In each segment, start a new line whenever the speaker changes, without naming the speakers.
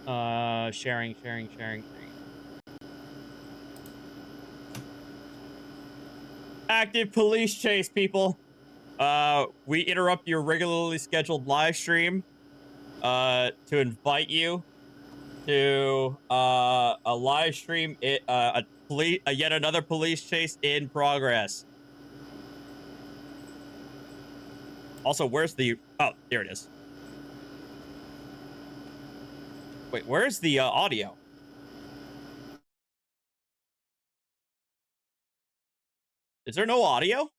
Sharing. Active police chase, people. We interrupt your regularly scheduled live stream to invite you to a live stream, yet another police chase in progress. Also, where's the... Oh, there it is. Wait, where's the audio? Is there no audio?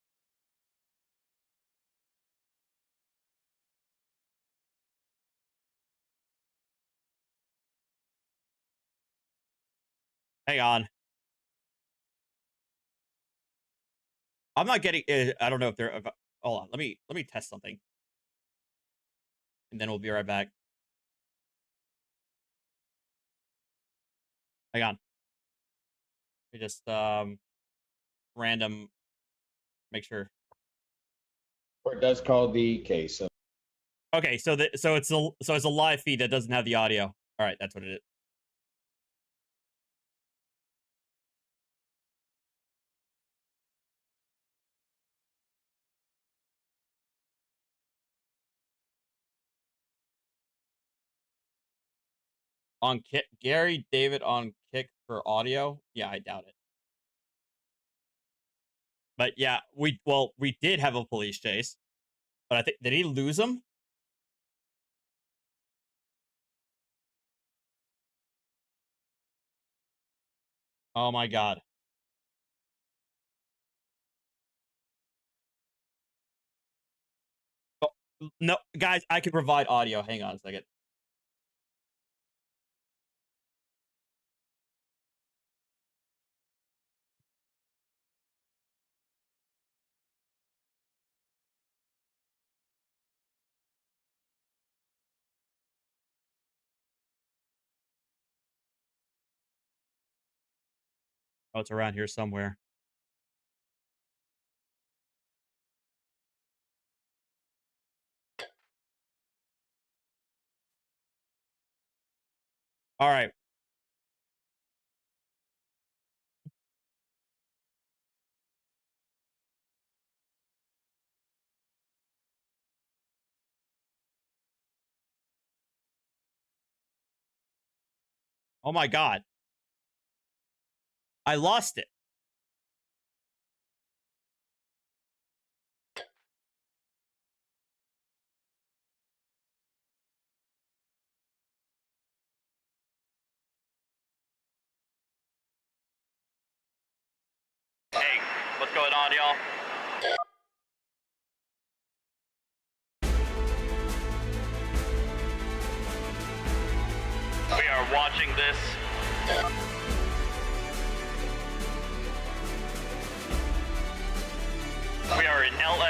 Hang on. I'm not getting... I don't know if they're... hold on, let me test something. And then we'll be right back. Hang on. Let me just random make sure.
Or it does call the case. So.
Okay, so it's a live feed that doesn't have the audio. All right, that's what it is. On Kick, Gary David on Kick for audio. Yeah, I doubt it. But yeah, we did have a police chase, but I think, did he lose him? Oh my god. Oh, no, guys, I can provide audio. Hang on a second. Oh, it's around here somewhere. All right. Oh my god. I lost it. Hey, what's going on, y'all? We are watching this. We are in LA.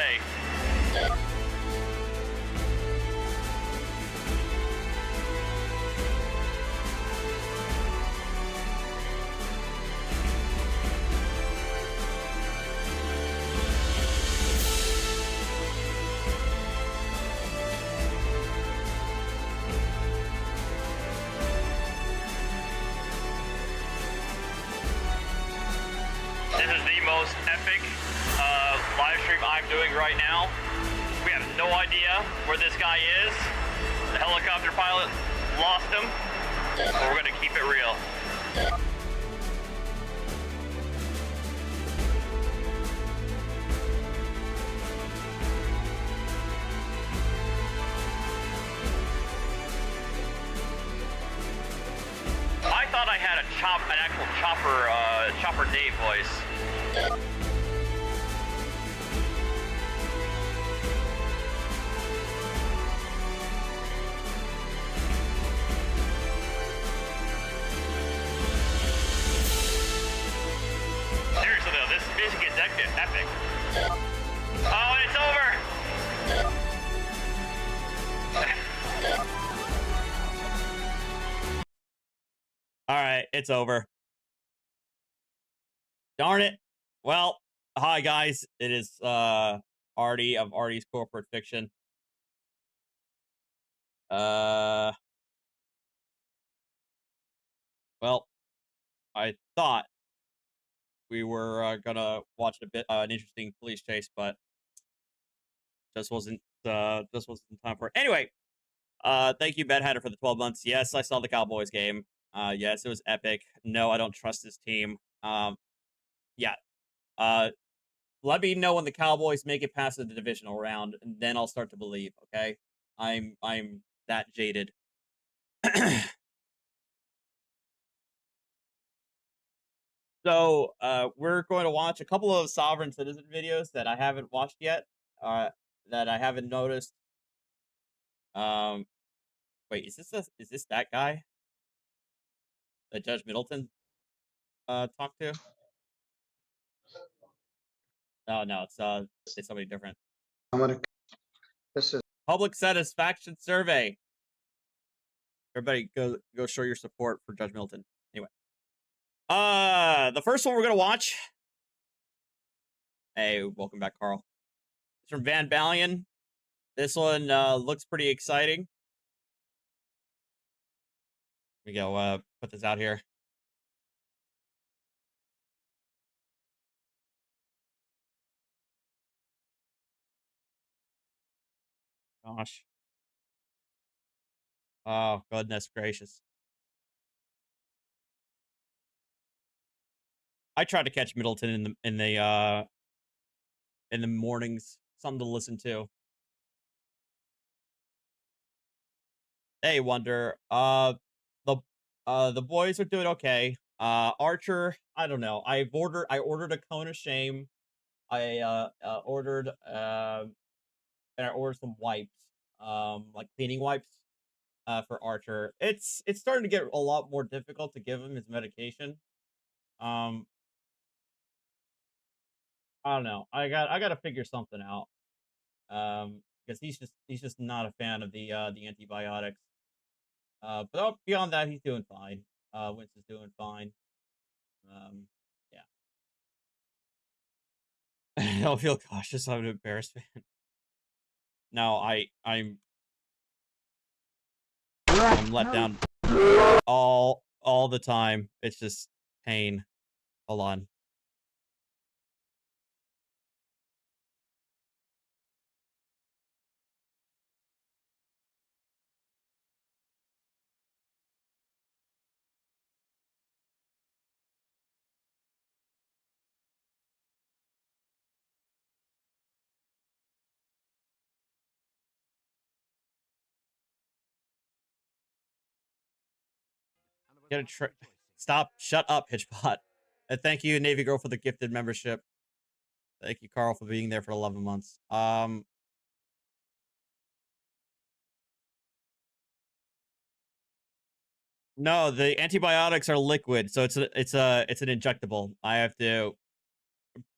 This is the most epic live stream I'm doing right now. We have no idea where this guy is. The helicopter pilot lost him. But we're gonna keep it real. I thought I had an actual Chopper Dave voice. Seriously though, this music is epic. Oh, and it's over! Alright, it's over. Darn it. Well, hi guys. It is Artie of Artie's Corporate Fiction. Well, I thought we were gonna watch a bit an interesting police chase, but just wasn't time for it. Anyway, thank you, Bad Hatter, for the 12 months. Yes, I saw the Cowboys game. Yes, it was epic. No, I don't trust this team. Yeah. Uh, let me know when the Cowboys make it past the divisional round, and then I'll start to believe. Okay, I'm that jaded. So, we're going to watch a couple of sovereign citizen videos that I haven't watched yet. Uh, that I haven't noticed. Um, wait, is this that guy that Judge Middleton talked to? Oh no, it's somebody different.
I'm gonna. This is
Public satisfaction survey. Everybody, go show your support for Judge Middleton. Anyway, the first one we're gonna watch. Hey, welcome back, Carl. It's from Van Balion. This one looks pretty exciting. Let me go put this out here. Gosh. Oh, goodness gracious. I tried to catch Middleton in the mornings. Something to listen to. Hey, Wonder. The boys are doing okay. Archer, I don't know. I ordered a cone of shame. I ordered and I ordered some wipes. Like cleaning wipes for Archer. It's starting to get a lot more difficult to give him his medication. Um I don't know. I got to figure something out. Because he's just not a fan of the antibiotics. But beyond that, he's doing fine. Winston's doing fine. Um, yeah. I don't feel cautious. I'm an embarrassed fan. No, I'm let down all the time. It's just pain. Hold on. Get a Stop. Shut up, Hitchbot. And thank you, Navy Girl, for the gifted membership. Thank you, Carl, for being there for 11 months. No, the antibiotics are liquid, so it's an injectable. I have to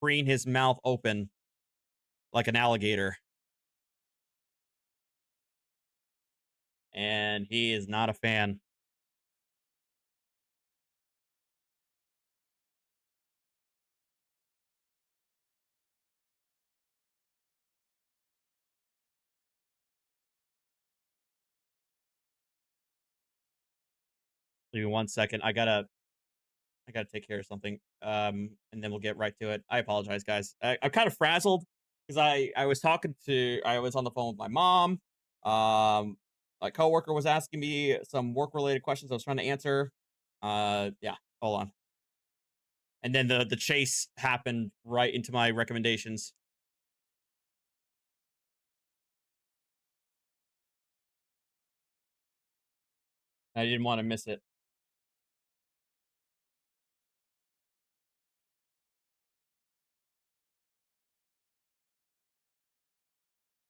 preen his mouth open like an alligator. And he is not a fan. Give me 1 second. I gotta take care of something. And then we'll get right to it. I apologize, guys. I'm kind of frazzled because I was on the phone with my mom. My coworker was asking me some work related questions I was trying to answer. Yeah, hold on. And then the chase happened right into my recommendations. I didn't want to miss it.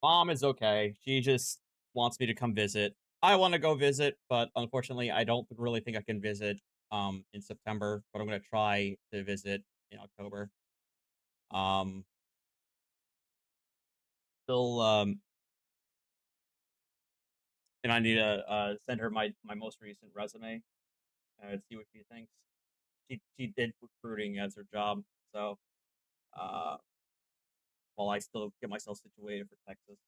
Mom is okay. She just wants me to come visit. I want to go visit, but unfortunately, I don't really think I can visit in September. But I'm gonna try to visit in October. Um, still and I need to send her my most recent resume and see what she thinks. She did recruiting as her job, so uh, while I still get myself situated for Texas.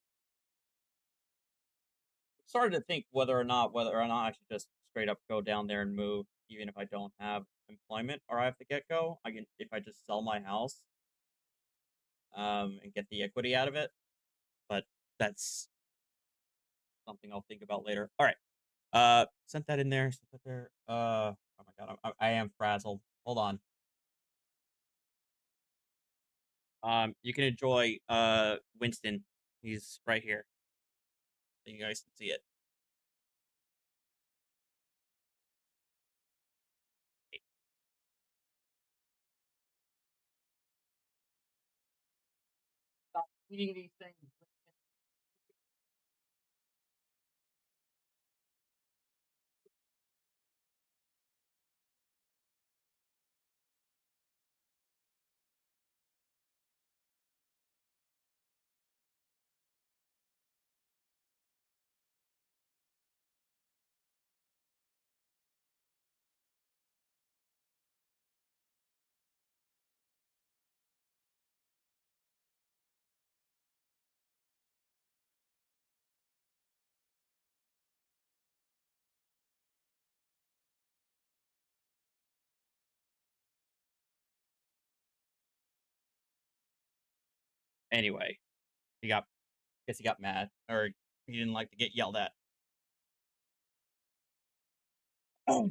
Started to think whether or not I should just straight up go down there and move, even if I don't have employment or I have to get go, I can if I just sell my house, and get the equity out of it. But that's something I'll think about later. All right, sent that in there. Sent that there. Oh my god, I am frazzled. Hold on. You can enjoy Winston. He's right here. So you guys can see it. Stop eating these things. Anyway, guess he got mad, or he didn't like to get yelled at. All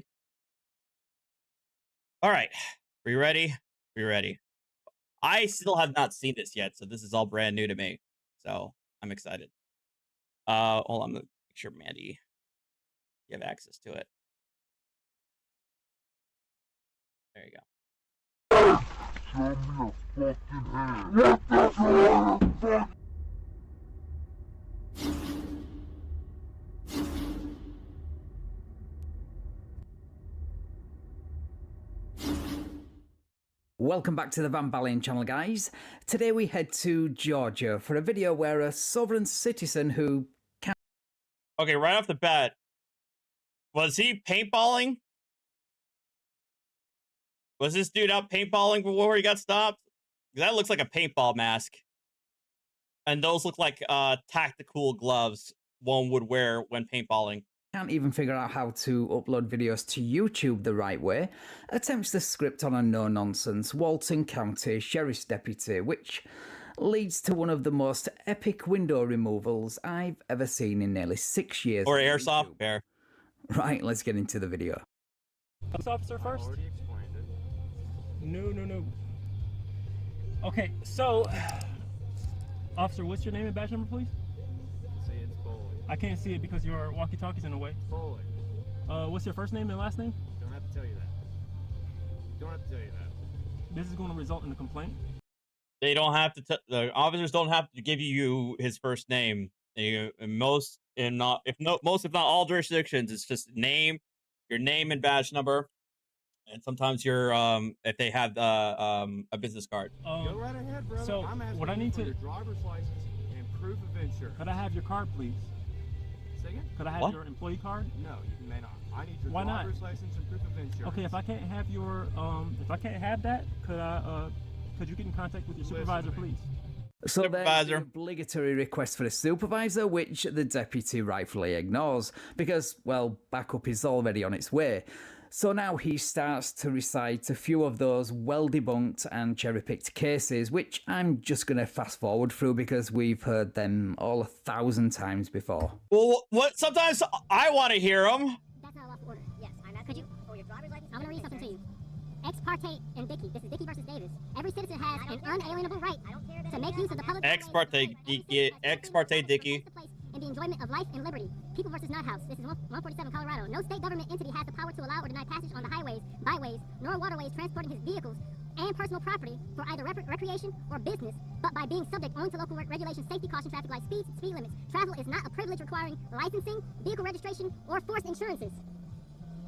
right, we ready? We ready? I still have not seen this yet, so this is all brand new to me. So I'm excited. Hold on, make sure Mandy, you have access to it. There you go.
Show me a fucking hand. What the fuck?
Welcome back to the Balion channel, guys. Today we head to Georgia for a video where a sovereign citizen who can...
Okay, right off the bat, was he paintballing? Was this dude out paintballing before he got stopped? That looks like a paintball mask. And those look like tactical gloves one would wear when paintballing.
Can't even figure out how to upload videos to YouTube the right way, attempts the script on a no-nonsense Walton County Sheriff's Deputy, which leads to one of the most epic window removals I've ever seen in nearly 6 years.
Or airsoft bear.
Right, let's get into the video.
Police officer first?
I already explained it.
No. Okay, so... Officer, what's your name and badge number, please?
Say it's Bowling.
I can't see it because your walkie-talkie's in the way.
Bowling.
What's your first name and last name?
Don't have to tell you that. Don't have to tell you that.
This is going to result in a complaint.
They don't have to. The officers don't have to give you his first name. Most if not all jurisdictions, it's just name, your name and badge number, and sometimes your if they have a business card.
Go right ahead, brother.
So
I'm asking
what I need
for
to
your driver's license and proof of insurance.
Could I have your card, please?
Say again?
Could I have
What?
your employee card?
No, you may not. I need your
Why not?
driver's license and proof of insurance.
Okay, if I can't have your that, could you get in contact with your
Listen
supervisor,
to me.
please?
So there's
Supervisor.
the obligatory request for a supervisor, which the deputy rightfully ignores, because, well, backup is already on its way. So now he starts to recite a few of those well-debunked and cherry-picked cases, which I'm just going to fast-forward through because we've heard them all 1,000 times before.
Well, what? Sometimes I want to hear them.
That's not a lawful order. Yes, I'm not. Could you, for your driver's license? I'm going to read something to you. Ex parte and Dickey. This is Dickey versus Davis. Every citizen has an unalienable right to make use of the public.
Ex parte Dickey.
In the enjoyment of life and liberty. People versus Nut House. This is 147 Colorado. No state government entity has the power to allow or deny passage on the highways, byways, nor waterways transporting his vehicles and personal property for either recreation or business, but by being subject only to local regulations, safety, caution, traffic lights, speed limits. Travel is not a privilege requiring licensing, vehicle registration, or forced insurances.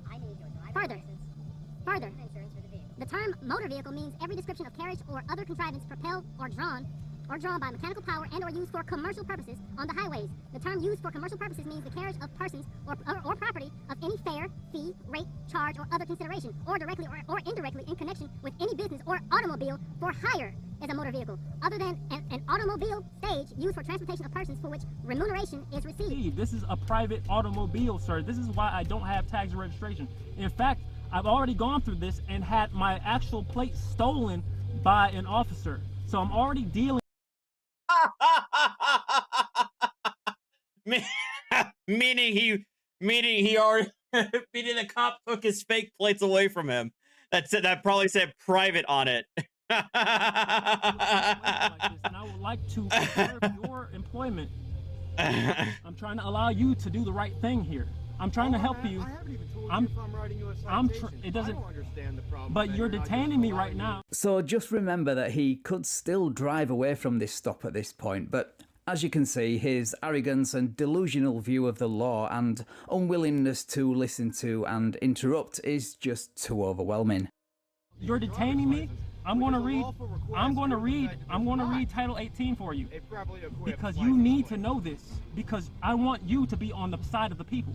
I need your driver's license. Further. Insurance for the vehicle. The term motor vehicle means every description of carriage or other contrivance propelled or drawn by mechanical power and or used for commercial purposes on the highways. The term used for commercial purposes means the carriage of persons or property of any fare, fee, rate, charge, or other consideration, or directly or indirectly in connection with any business or automobile for hire as a motor vehicle, other than an automobile stage used for transportation of persons for which remuneration is received.
Steve, this is a private automobile, sir. This is why I don't have tax registration. In fact, I've already gone through this and had my actual plate stolen by an officer. So I'm already dealing.
meaning he already meaning the cop took his fake plates away from him. That probably said private on it.
Like this, and I would like to preserve your employment. I'm trying to allow you to do the right thing here. I'm trying to help you.
I haven't even told you if I'm writing you a citation.
It doesn't.
I don't understand the problem.
But you're detaining me right now.
So just remember that he could still drive away from this stop at this point, but as you can see, his arrogance and delusional view of the law and unwillingness to listen to and interrupt is just too overwhelming.
You're detaining me. I'm going to read Title 18 for you. Because you need to know this. Because I want you to be on the side of the people.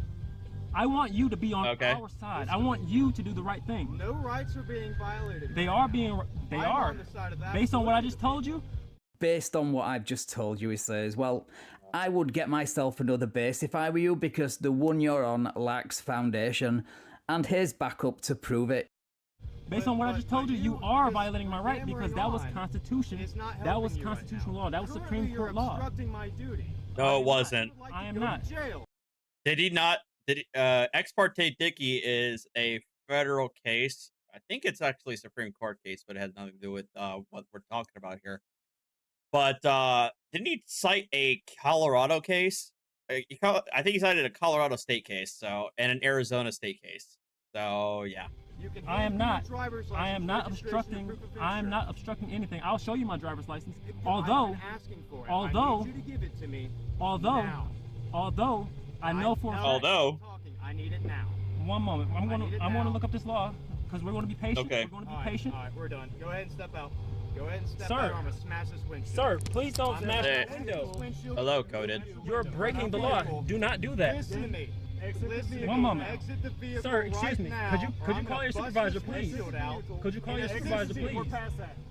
I want you to be on our side. I want you to do the right thing.
No rights are being violated.
They are. Based on what I just told you?
Based on what I've just told you, he says, well, I would get myself another base if I were you because the one you're on lacks foundation, and here's backup to prove it.
Based on what I just told you, you are violating my right because that was Constitution. That was constitutional law. That was Supreme Court law.
No, it wasn't.
I am not.
Did he not? Ex parte Dickey is a federal case. I think it's actually a Supreme Court case, but it has nothing to do with what we're talking about here. But didn't he cite a Colorado case? I think he cited a Colorado state case, and an Arizona state case. So yeah.
I am not obstructing. I am not obstructing anything. I'll show you my driver's license. Although I know for
I need it now.
One moment. I'm going to look up this law because we're going to be patient.
Okay.
We're going to be patient.
All right, we're done. Go ahead and step out. Go ahead and step
Sir.
out or I'm going to smash this windshield.
Sir, please don't smash the window.
Hello, Coded.
You're breaking the law. Do not do that.
Listen to me.
One moment.
Exit the vehicle.
Sir, excuse me.
Now,
Could you call your supervisor, please? Could you call your supervisor, please?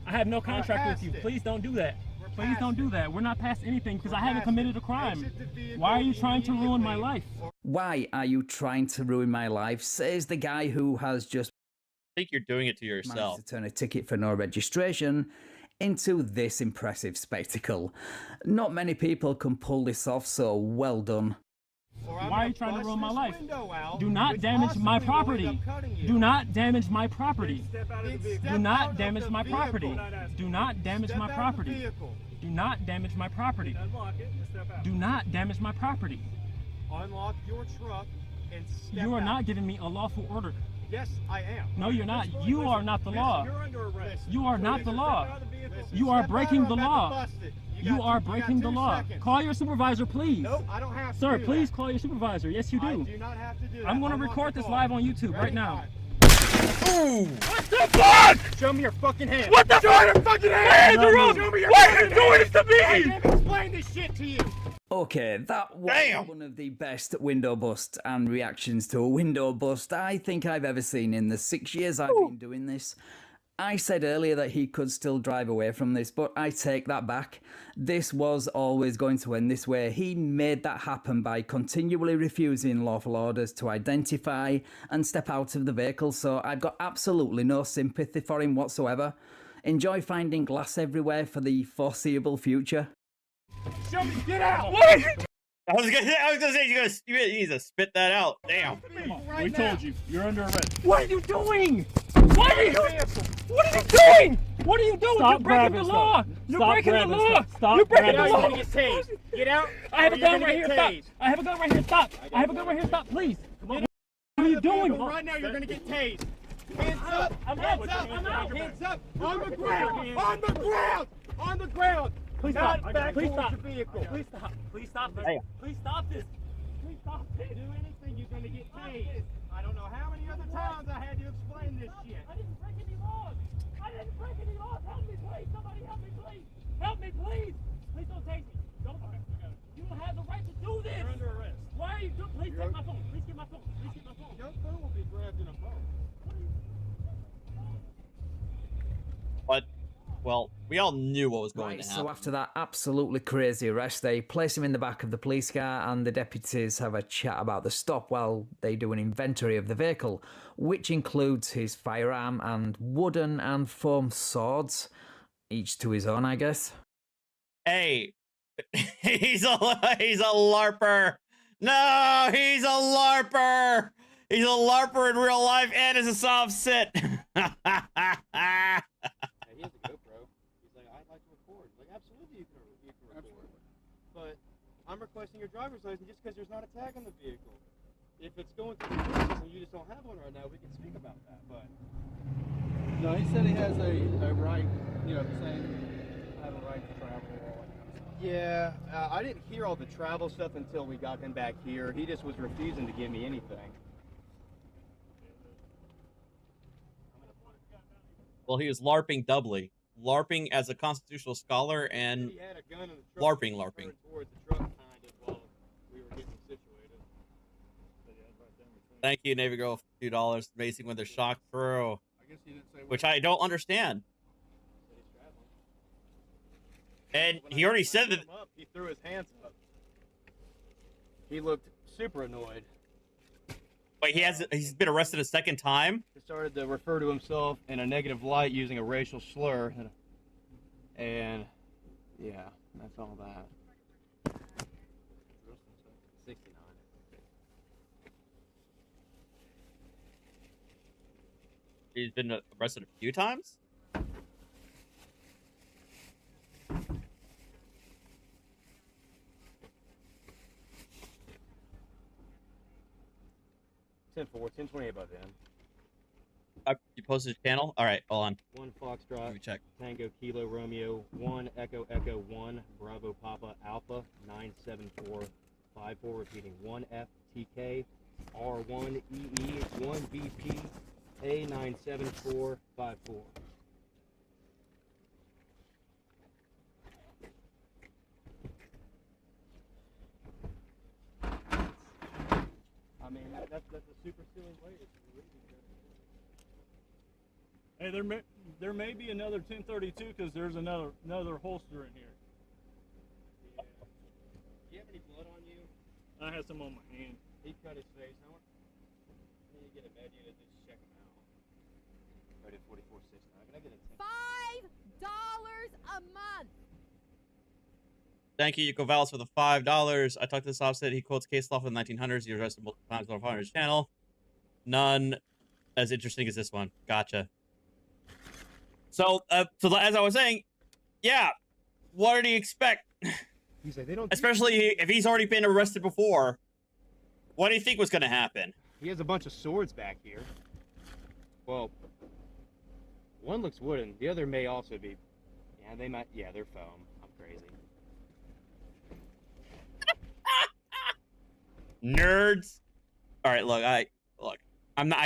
I have no contract with you. Please don't do that. Please don't do that. We're not past anything because I haven't committed a crime. Why are you trying to ruin my life?
Why are you trying to ruin my life? Says the guy who has just
I think you're doing it to yourself.
managed to turn a ticket for no registration into this impressive spectacle. Not many people can pull this off, so well done.
Why are you trying to ruin my life? Do not damage my property. Do not damage my property. Do not damage my property. Do not damage my property. Do not damage my property. Do not damage my property.
Unlock your truck and step
You are
out.
not giving me a lawful order.
Yes, I am.
No, you're not. You are not the law.
You're under arrest.
You are not the law.
Step out of the vehicle.
You are
Step
breaking
out or
the
I'm
law.
about to bust it.
You are
got
breaking the
2
law.
seconds.
Call your supervisor, please.
Nope, I don't have to
Sir,
do
please
that.
call your supervisor. Yes, you
I
do.
do not have to do that.
I'm going to
Unlock
record
the
this
car.
live on YouTube right
Ready?
now.
Ooh!
What the fuck?
Show me your fucking hands.
What the fuck?
Show me your fucking hands.
Hands are up.
Show me your
Why are
fucking
you doing
hands.
this to me?
I can't explain this shit to you.
Okay, that was
Damn.
one of the best window busts and reactions to a window bust I think I've ever seen in the 6 years I've been doing this. I said earlier that he could still drive away from this, but I take that back. This was always going to end this way. He made that happen by continually refusing lawful orders to identify and step out of the vehicle, so I've got absolutely no sympathy for him whatsoever. Enjoy finding glass everywhere for the foreseeable future.
Show me. Get out.
What?
I was gonna say you need to spit that out. Damn.
We told you. You're under arrest. What are you doing? What are you doing? What are you doing? What are you doing? You're breaking the law. You're breaking the law. You're breaking the law.
Get out.
I have a gun right here. Stop. I have a gun right here. Stop. I have a gun right here. Stop, please. What are you doing?
Right now, you're gonna get tased. Hands up.
I'm
Hands
out.
up.
I'm out.
Hands up. On the ground. On the ground. On the ground.
Please
Not
stop.
back
Please
towards
stop.
your vehicle.
Please stop. Please stop this.
Hey.
Please stop this. Please stop this.
Do anything, you're gonna get tased. I don't know how many other times I had to explain this shit.
I didn't break any laws. I didn't break any laws. Help me, please. Somebody help me, please. Help me, please. Please don't take me. Don't. You don't have the right to do this.
You're under arrest.
Why are you doing? Please take my phone. Please get my phone. Please get my phone.
Your phone will be grabbed in a moment.
Well, we all knew what was going
Right,
to happen.
so after that absolutely crazy arrest, they place him in the back of the police car and the deputies have a chat about the stop while they do an inventory of the vehicle, which includes his firearm and wooden and foam swords, each to his own, I guess.
Hey, he's a LARPer. No, he's a LARPer. He's a LARPer in real life and is a soft sit.
He has a GoPro. He's like, I'd like to record. Like, absolutely, you can record. But I'm requesting your driver's license just because there's not a tag on the vehicle. If it's going through the process and you just don't have one right now, we can speak about that. But
no, he said he has a right, you know, saying I have a right to travel. All that kind of stuff.
yeah, I didn't hear all the travel stuff until we got him back here. He just was refusing to give me anything.
Well, he was LARPing doubly. LARPing as a constitutional scholar and
He had a gun in the truck.
LARPing.
Towards the truck, kind of, while we were getting situated.
Thank you, Navy Girl, for $2. Amazing when they're shocked through.
I guess he didn't say
Which I don't understand. And he already said that.
He threw his hands up. He looked super annoyed.
Wait, he's been arrested a second time?
He started to refer to himself in a negative light using a racial slur. And yeah, that's all that. 69.
He's been arrested a few times?
10-4, 10-28 by then.
You posted his channel? Alright, hold on.
1 Foxtrot,
Let me check.
Tango Kilo Romeo, 1 Echo Echo 1 Bravo Papa Alpha 97454, repeating 1 FTK R1 EE 1 BP A97454. I mean, that's a super silly way to read it.
Hey, there may be another 1032 because there's another holster in here.
Yeah. Do you have any blood on you?
I had some on my hand.
He cut his face. How much? I need to get a med unit to just check him out. Right at 44.69. Can I get a
$5 a month.
Thank you, Yuko Vallis, for the $5. I talked to this offset. He quotes case law from the 1900s. He arrested multiple times on his channel. None as interesting as this one. Gotcha. So as I was saying, yeah, what did he expect?
He's like, they don't.
Especially if he's already been arrested before. What do you think was going to happen?
He has a bunch of swords back here. Well, one looks wooden. The other may also be. Yeah, they might. Yeah, they're foam. I'm crazy.
Nerds. All right, look, I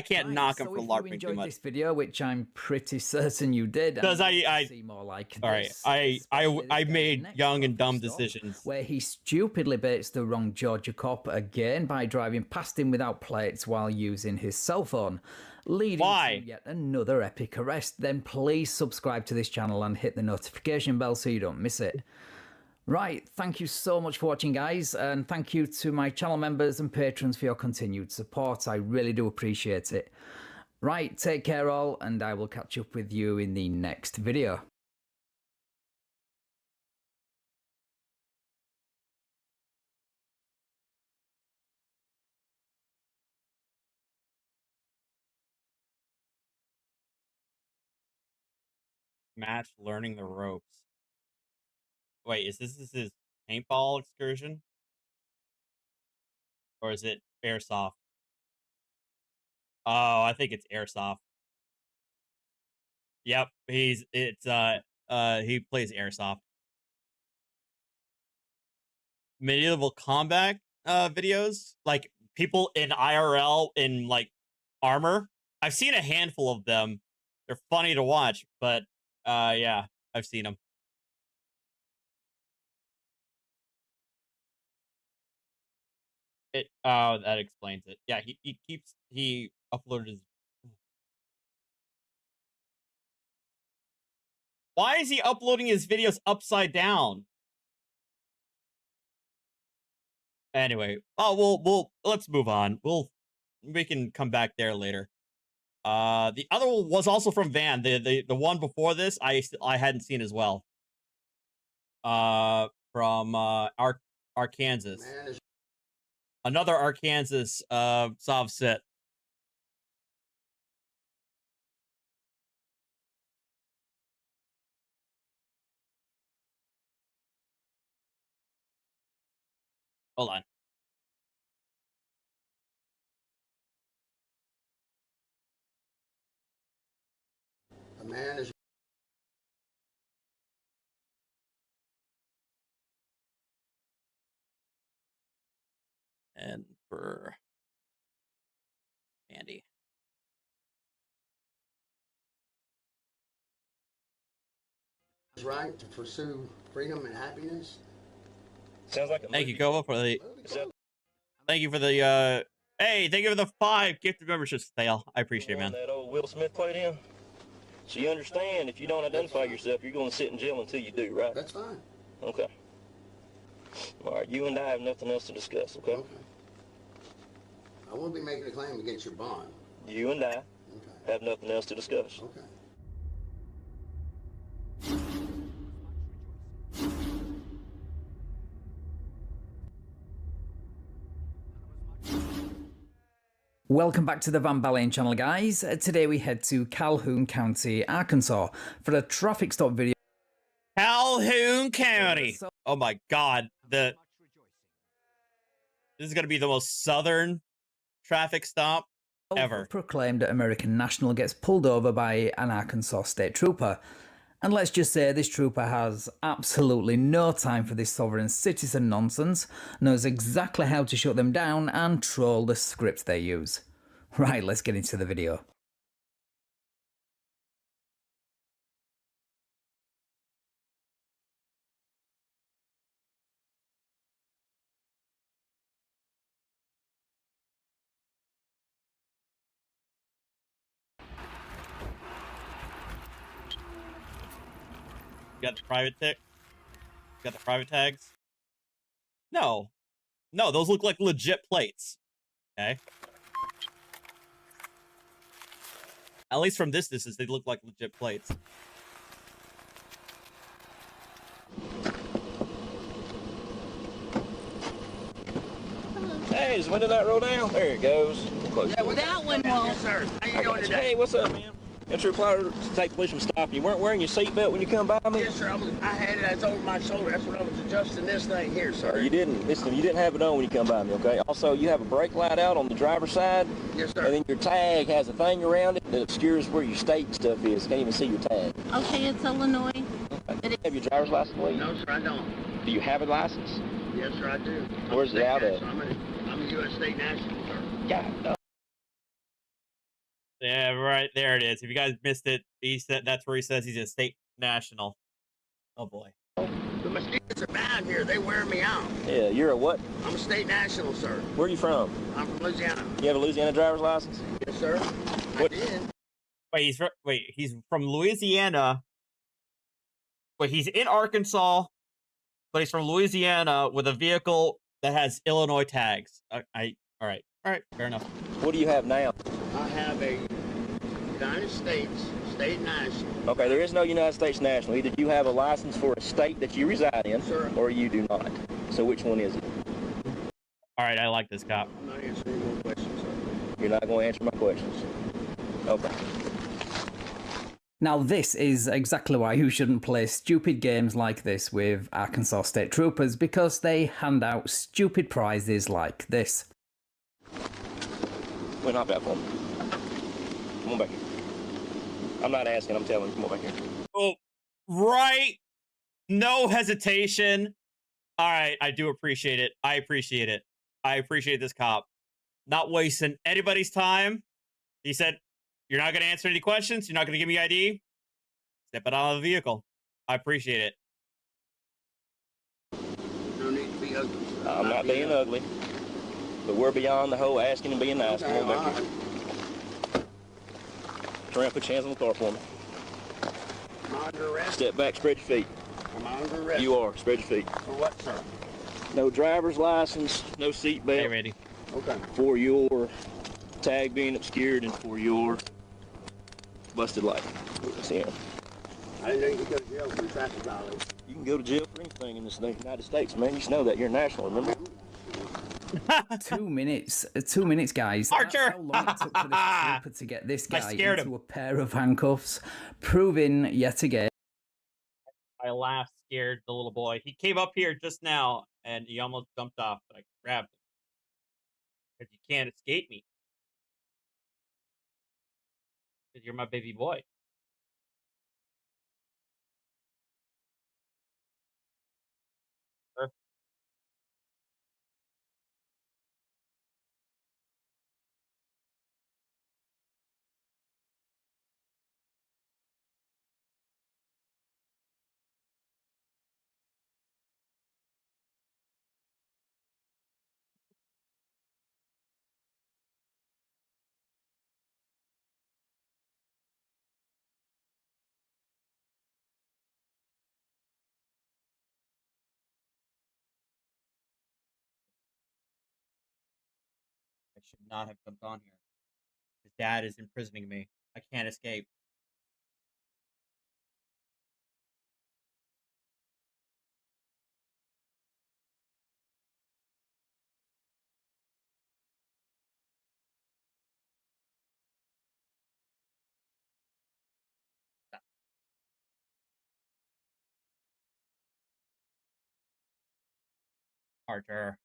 can't
Right,
knock him
so
for
if you
LARPing too
enjoyed
much.
this video, which I'm pretty certain you did,
Because
and
I
see more like
all right,
this,
I
especially this
made
next
young and dumb
stop,
decisions.
where he stupidly baits the wrong Georgia cop again by driving past him without plates while using his cell phone, leading to yet another epic arrest. Then please subscribe to this channel and hit the notification bell so you don't miss it. Right, thank you so much for watching, guys, and thank you to my channel members and patrons for your continued support. I really do appreciate it. Right, take care all, and I will catch up with you in the next video.
Match learning the ropes. Wait, is this his paintball excursion? Or is it airsoft? Oh, I think it's airsoft. Yep, he plays airsoft. Medieval combat videos, like people in IRL in like armor. I've seen a handful of them. They're funny to watch, but yeah, I've seen them. Oh, that explains it. Yeah, he uploaded his Why is he uploading his videos upside down? Anyway, we'll let's move on. We can come back there later. The other one was also from Van. The one before this, I hadn't seen as well. From Arkansas. Another Arkansas Sovcit. Hold on.
A man is
And for Andy.
right to pursue freedom and happiness.
Sounds like a
Thank you, Kova, for the. Thank you for the. Hey, thank you for the 5 gifted memberships, Thale. I appreciate it, man.
That old Will Smith played in. So you understand, if you don't identify yourself, you're going to sit in jail until you do, right?
That's fine.
Okay. All right, you and I have nothing else to discuss, okay?
Okay. I won't be making a claim against your bond.
You and I
Okay.
have nothing else to discuss.
Okay.
Welcome back to the Van Balion channel, guys. Today we head to Calhoun County, Arkansas for a traffic stop video.
Calhoun County. Oh my God. This is going to be the most southern traffic stop ever.
A proclaimed American national gets pulled over by an Arkansas state trooper. And let's just say this trooper has absolutely no time for this sovereign citizen nonsense, knows exactly how to shut them down and troll the script they use. Right, let's get into the video.
You got the private tick? You got the private tags? No. No, those look like legit plates. Okay. At least from this distance, they look like legit plates.
Hey, just when did that roll down? There it goes. Close.
Yeah, that one won't.
Yes, sir. How you doing today?
Hey, what's up, man? It's your pleasure to take police from stop. You weren't wearing your seatbelt when you come by me?
Yes, sir. I had it. It's over my shoulder. That's what I was adjusting this thing here, sir.
You didn't. Listen, you didn't have it on when you come by me, okay? Also, you have a brake light out on the driver's side.
Yes, sir.
And then your tag has a thing around it that obscures where your state stuff is. Can't even see your tag.
Okay, it's Illinois.
Do you have your driver's license, please?
No, sir, I don't.
Do you have a license?
Yes, sir, I do.
Where's it out at?
I'm a U.S. state national, sir.
God,
Yeah, right there it is. If you guys missed it, he said that's where he says he's a state national. Oh boy.
The mosquitoes are bad here. They wear me out.
Yeah, you're a what?
I'm a state national, sir.
Where are you from?
I'm from Louisiana.
You have a Louisiana driver's license?
Yes, sir.
What?
I did.
He's from Louisiana. Wait, he's in Arkansas, but he's from Louisiana with a vehicle that has Illinois tags. All right, fair enough.
What do you have now?
I have a United States state national.
Okay, there is no United States national. Either you have a license for a state that you reside in,
Sir.
or you do not. So which one is it?
All right, I like this cop.
I'm not answering any more questions, sir.
You're not going to answer my questions. Okay.
Now this is exactly why you shouldn't play stupid games like this with Arkansas state troopers, because they hand out stupid prizes like this.
Wait, not that for me. Come on back here. I'm not asking, I'm telling you. Come on back here.
Oh, right. No hesitation. All right, I do appreciate it. I appreciate it. I appreciate this cop. Not wasting anybody's time. He said, you're not going to answer any questions? You're not going to give me ID? Step it out of the vehicle. I appreciate it.
No need to be ugly, sir.
I'm not being ugly. But we're beyond the whole asking and being nice.
Okay,
Come on back here. Turn around, put your hands on the car for me.
I'm under arrest.
Step back, spread your feet.
I'm under arrest.
You are. Spread your feet.
For what, sir?
No driver's license, no seat belt.
Hey, Randy.
Okay.
For your tag being obscured and for your busted light. That's him.
I didn't know you could go to jail for a traffic violation.
You can go to jail for anything in this United States, man. You should know that. You're a national, remember?
2 minutes. 2 minutes, guys.
Archer!
That's how long it took for the super to get this
I
guy
scared
into
him.
a pair of handcuffs, proving yet again.
I laughed, scared the little boy. He came up here just now, and he almost jumped off, but I grabbed him. Because you can't escape me. Because you're my baby boy. I should not have jumped on here. His dad is imprisoning me. I can't escape. Archer.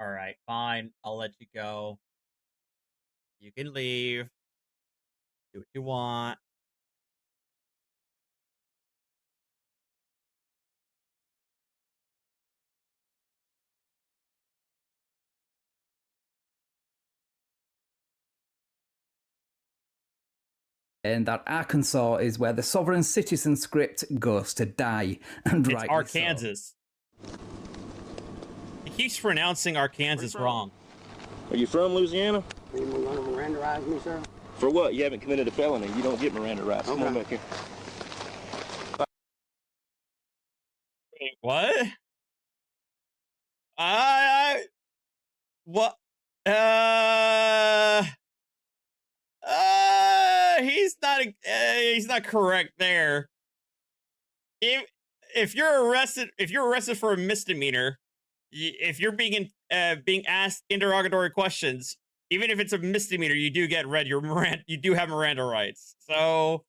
Alright, fine. I'll let you go. You can leave. Do what you want.
And that Arkansas is where the sovereign citizen script goes to die. And
It's
rightly
Arkansas.
so.
He keeps pronouncing Arkansas wrong.
Are you from Louisiana?
Are you going to Mirandaize me, sir?
For what? You haven't committed a felony. You don't get Miranda rights. Come on
Okay.
back here.
Wait, what? What? He's not correct there. If you're arrested for a misdemeanor, if you're being asked interrogatory questions, even if it's a misdemeanor, you do get you do have Miranda rights. So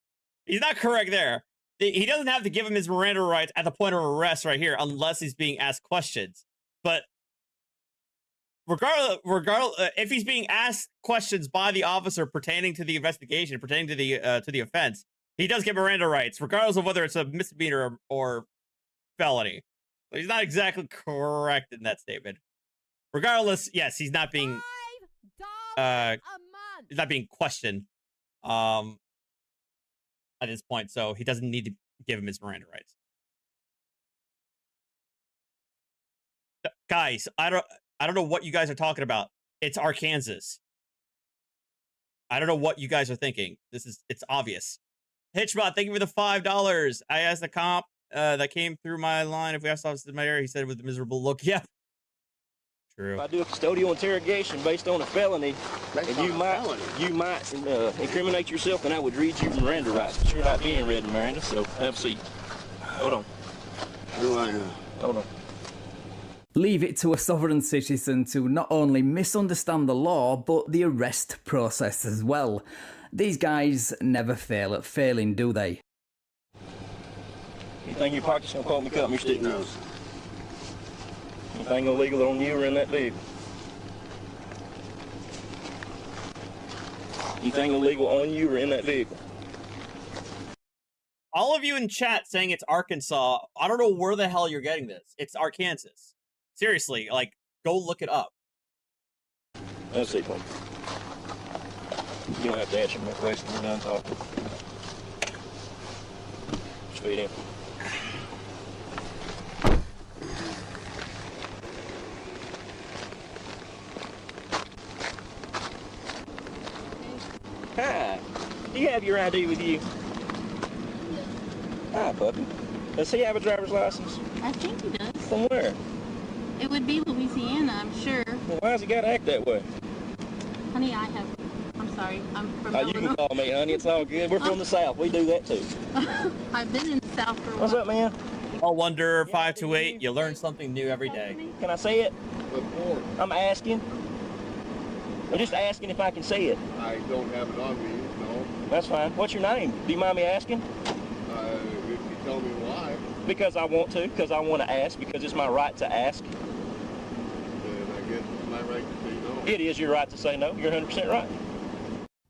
he's not correct there. He doesn't have to give him his Miranda rights at the point of arrest right here, unless he's being asked questions. But regardless, if he's being asked questions by the officer pertaining to the investigation, pertaining to the offense, he does get Miranda rights, regardless of whether it's a misdemeanor or felony. So he's not exactly correct in that statement. Regardless, yes, he's not being he's not being questioned at this point, so he doesn't need to give him his Miranda rights. Guys, I don't know what you guys are talking about. It's Arkansas. I don't know what you guys are thinking. It's obvious. Hitchbot, thank you for the $5. I asked the comp that came through my line if we asked officers in my area. He said with a miserable look. Yep. True.
If I do a custodial interrogation based on a felony, and you might incriminate yourself, then I would read you Miranda rights. But you're not being read, Miranda, so have a seat. Hold on. Hold on.
Leave it to a sovereign citizen to not only misunderstand the law, but the arrest process as well. These guys never fail at failing, do they?
Anything in your pocket's gonna call me cut me stick nose. Anything illegal on you or in that vehicle? Anything illegal on you or in that vehicle?
All of you in chat saying it's Arkansas, I don't know where the hell you're getting this. It's Arkansas. Seriously, like, go look it up.
That's it, man. You don't have to answer my question. We're done talking. Straight in. Hi. Do you have your ID with you? Hi, puppy. Does he have a driver's license?
I think he does.
From where?
It would be Louisiana, I'm sure.
Well, why's he got to act that way?
Honey, I'm sorry. I'm from
You can call me, honey. It's all good. We're from the South. We do that, too.
I've been in the South for a while.
What's up, man?
All Wonder 528. You learn something new every day.
Can I say it? I'm asking. I'm just asking if I can say it.
I don't have it on me, no.
That's fine. What's your name? Do you mind me asking?
If you tell me why.
Because I want to. Because I want to ask. Because it's my right to ask.
Then I guess it's my right to say no.
It is your right to say no. You're 100% right.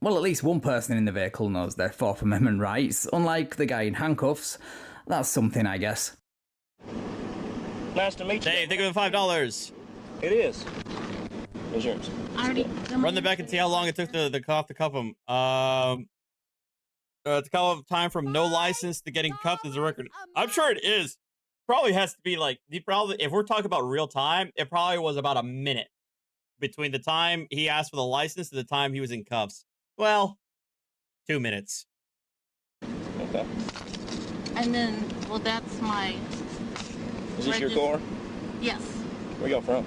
Well, at least one person in the vehicle knows their Fourth Amendment rights, unlike the guy in handcuffs. That's something, I guess.
Nice to meet you.
Dave, think of the $5.
It is. Insurance.
Run the back and see how long it took the cop to cuff him. To call up time from no license to getting cuffed is a record. I'm sure it is. Probably has to be like, if we're talking about real time, it probably was about a minute between the time he asked for the license to the time he was in cuffs. Well, 2 minutes.
Okay.
And then, well, that's my...
Is this your car?
Yes.
Where y'all from?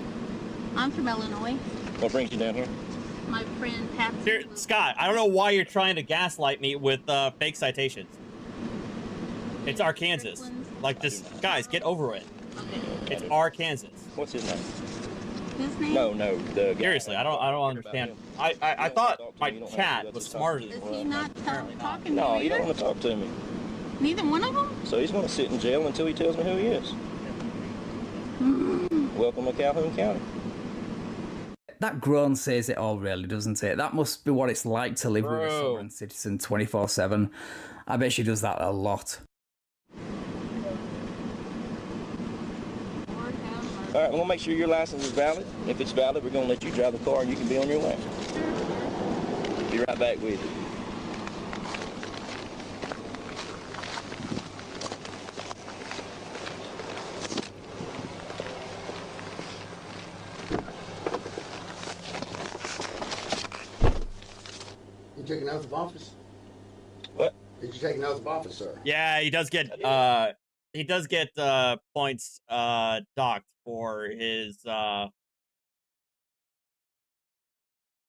I'm from Illinois.
What brings you down here?
My friend Patsy.
Here, Scott, I don't know why you're trying to gaslight me with fake citations. It's Arkansas. Like, just, guys, get over it.
Okay.
It's Arkansas.
What's his name?
His name?
No, the guy.
Seriously, I don't understand. I thought my chat was smarter than
Is he not talking to
No,
you
he don't
either?
want to talk to me.
Neither one of them?
So he's going to sit in jail until he tells me who he is. Welcome to Calhoun County.
That groan says it all, really, doesn't it? That must be what it's like to live with a sovereign citizen 24/7. I bet she does that a lot.
All right, we're going to make sure your license is valid. If it's valid, we're going to let you drive the car and you can be on your way. Be right back with you.
You took an oath of office?
What?
Did you take an oath of office, sir?
Yeah, he does get points docked for his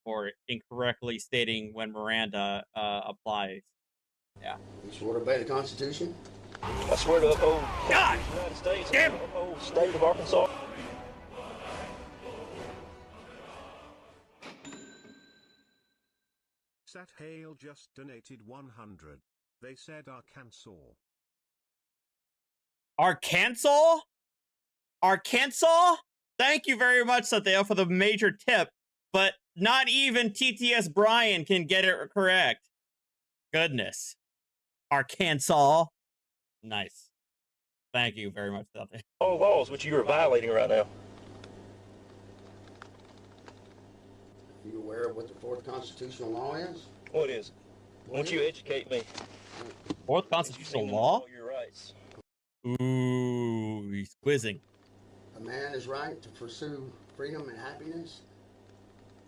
for incorrectly stating when Miranda applies. Yeah.
You swore to obey the Constitution?
I swear to uphold
God!
the United States and the whole state of Arkansas.
Sat Hale just donated 100. They said Arkansas.
Arkansas? Arkansas? Thank you very much, Sateo, for the major tip, but not even TTS Brian can get it correct. Goodness. Arkansas. Nice. Thank you very much, Sateo.
All laws which you are violating right now.
Are you aware of what the fourth constitutional law is?
What is it? Won't you educate me?
Fourth constitutional law?
All your rights.
Ooh, he's quizzing.
A man is right to pursue freedom and happiness.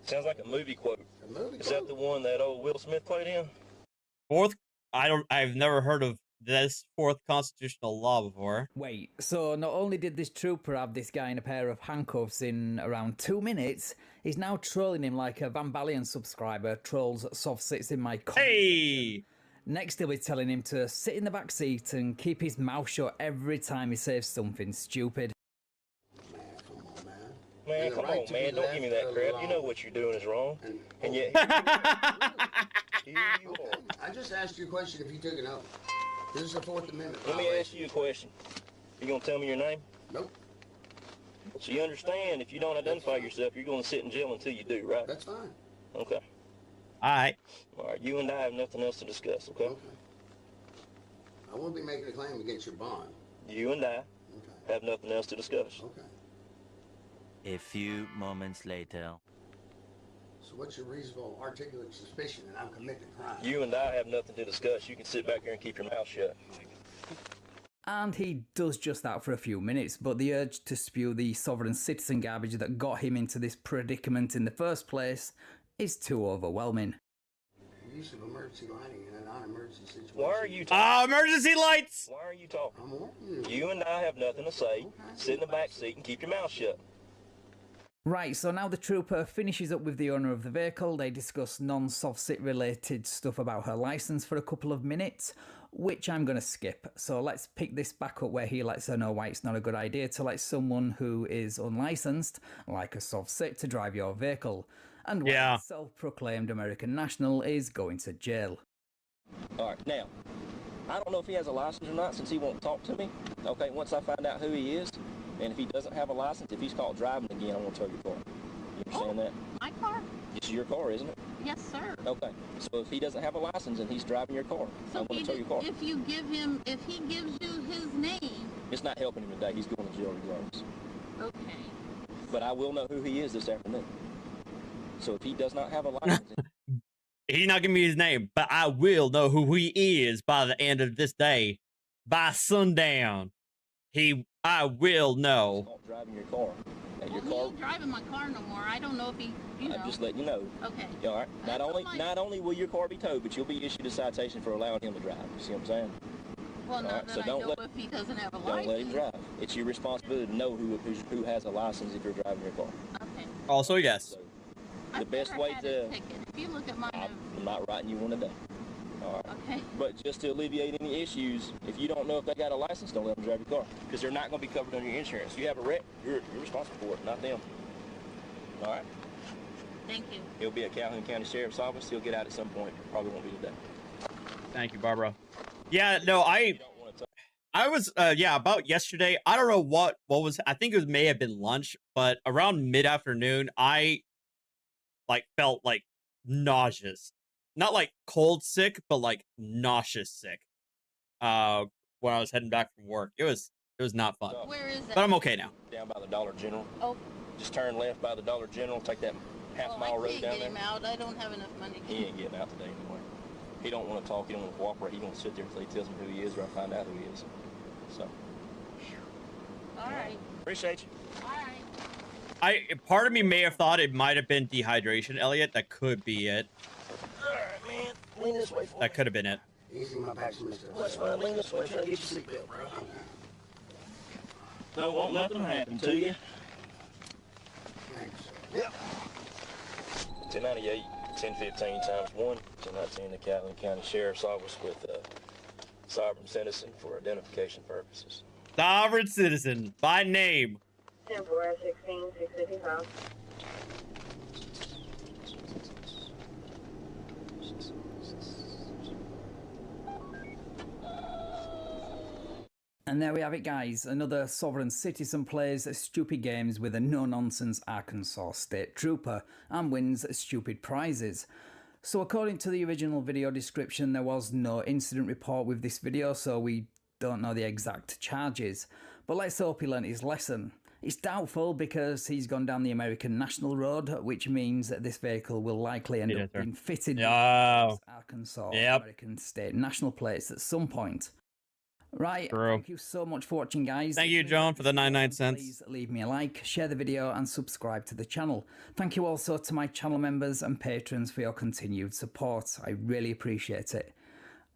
Sounds like a movie quote.
A movie
Is that the one that old Will Smith played in?
Fourth? I've never heard of this fourth constitutional law before.
Wait, so not only did this trooper have this guy in a pair of handcuffs in around 2 minutes, he's now trolling him like a Balion subscriber trolls Sovcits in my comments.
Hey!
Next, he'll be telling him to sit in the back seat and keep his mouth shut every time he says something stupid.
Man, come on, man. Don't give me that crap. You know what you're doing is wrong. And yet, here you are.
I just asked you a question if you took an oath. This is a Fourth Amendment
Let me
violation.
ask you a question. You gonna tell me your name?
Nope.
So you understand, if you don't identify yourself, you're gonna sit in jail until you do, right?
That's fine.
Okay.
Alright.
Alright, you and I have nothing else to discuss, okay?
I won't be making a claim against your bond.
You and I have nothing else to discuss.
Okay.
A few moments later.
So what's your reasonable articulate suspicion that I'm committing a crime?
You and I have nothing to discuss. You can sit back here and keep your mouth shut.
And he does just that for a few minutes, but the urge to spew the sovereign citizen garbage that got him into this predicament in the first place is too overwhelming.
use of emergency lighting in a non-emergency situation.
Why are you talking?
Emergency lights!
Why are you talking?
I'm warning you.
You and I have nothing to say. Sit in the back seat and keep your mouth shut.
Right, so now the trooper finishes up with the owner of the vehicle. They discuss non-Sovcit related stuff about her license for a couple of minutes, which I'm going to skip. So let's pick this back up where he lets her know why it's not a good idea to let someone who is unlicensed, like a Sovcit, to drive your vehicle. And why a self-proclaimed American national is going to jail.
Alright, now, I don't know if he has a license or not since he won't talk to me. Okay, once I find out who he is, and if he doesn't have a license, if he's caught driving again, I'm going to tow your car. You understand that?
My car?
It's your car, isn't it?
Yes, sir.
Okay, so if he doesn't have a license and he's driving your car,
So
I'm going to tow your car.
if you give him, if he gives you his name.
It's not helping him today. He's going to jail regardless.
Okay.
But I will know who he is this afternoon. So if he does not have a license...
He's not giving me his name, but I will know who he is by the end of this day. By sundown. I will know.
Stop driving your car. And your
He
car...
ain't driving my car no more. I don't know if he, you know.
I'm just letting you know.
Okay.
You all right? Not only will your car be towed, but you'll be issued a citation for allowing him to drive. You see what I'm saying?
Well, no,
right,
then
so
I
don't
know if he doesn't have a
Don't
license.
let him drive. It's your responsibility to know who has a license if you're driving your car.
Okay.
Also, yes.
So, the best way to...
If you look at mine...
I'm not writing you one today. All right.
Okay.
But just to alleviate any issues, if you don't know if they got a license, don't let them drive your car. Because they're not going to be covered under your insurance. You have a wreck, you're responsible for it, not them. All right?
Thank you.
He'll be at Calhoun County Sheriff's Office. He'll get out at some point. Probably won't be today.
Thank you, Barbara. Yeah, no, I was, about yesterday, I don't know what was, I think it may have been lunch, but around mid-afternoon, I, felt, nauseous. Not, cold sick, but, nauseous sick. When I was heading back from work. It was not fun.
Where is that?
But I'm okay now.
Down by the Dollar General.
Oh.
Just turn left by the Dollar General, take that half-mile road down
I can't
there.
get him out. I don't have enough money.
He ain't getting out today anyway. He don't want to talk. He don't want to cooperate. He don't sit there until he tells me who he is or I find out who he is. So.
All right.
Appreciate you.
All right.
Part of me may have thought it might have been dehydration, Elliot. That could be it.
All right, man. Lean this way for
That could have been it.
Easy my back's Mr.
That's fine. Lean this way. Try to get your seatbelt, bro. Don't want nothing to happen to you.
Thanks.
Yep. 1098, 1015 times 1, 1019 the Calhoun County Sheriff's Office with sovereign citizen for identification purposes.
Sovereign citizen, by name.
10-4-16, 655.
And there we have it, guys. Another sovereign citizen plays stupid games with a no-nonsense Arkansas state trooper and wins stupid prizes. So according to the original video description, there was no incident report with this video, so we don't know the exact charges. But let's hope he learnt his lesson. It's doubtful because he's gone down the American National Road, which means that this vehicle will likely end up being fitted with Arkansas American state national plates at some point. Right, thank you so much for watching, guys.
Thank you, John, for the 99 cents.
Please leave me a like, share the video, and subscribe to the channel. Thank you also to my channel members and patrons for your continued support. I really appreciate it.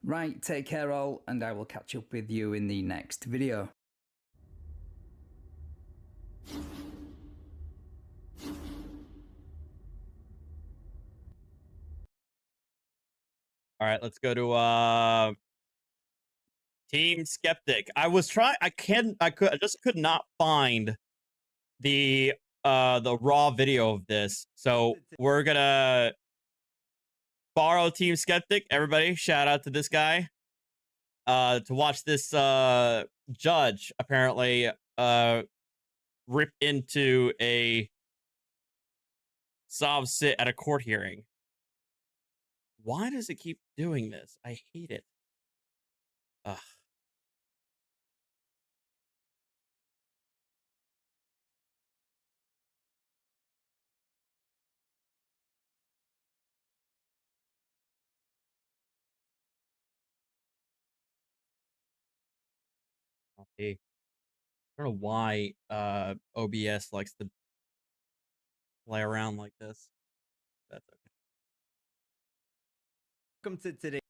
Right, take care all, and I will catch up with you in the next video.
All right, let's go to Team Skeptic. I just could not find the raw video of this. So we're gonna borrow Team Skeptic. Everybody, shout out to this guy. To watch this judge apparently rip into a Sovcit at a court hearing. Why does it keep doing this? I hate it. Ugh. Okay. I don't know why OBS likes to play around like this. That's okay.
Welcome to today's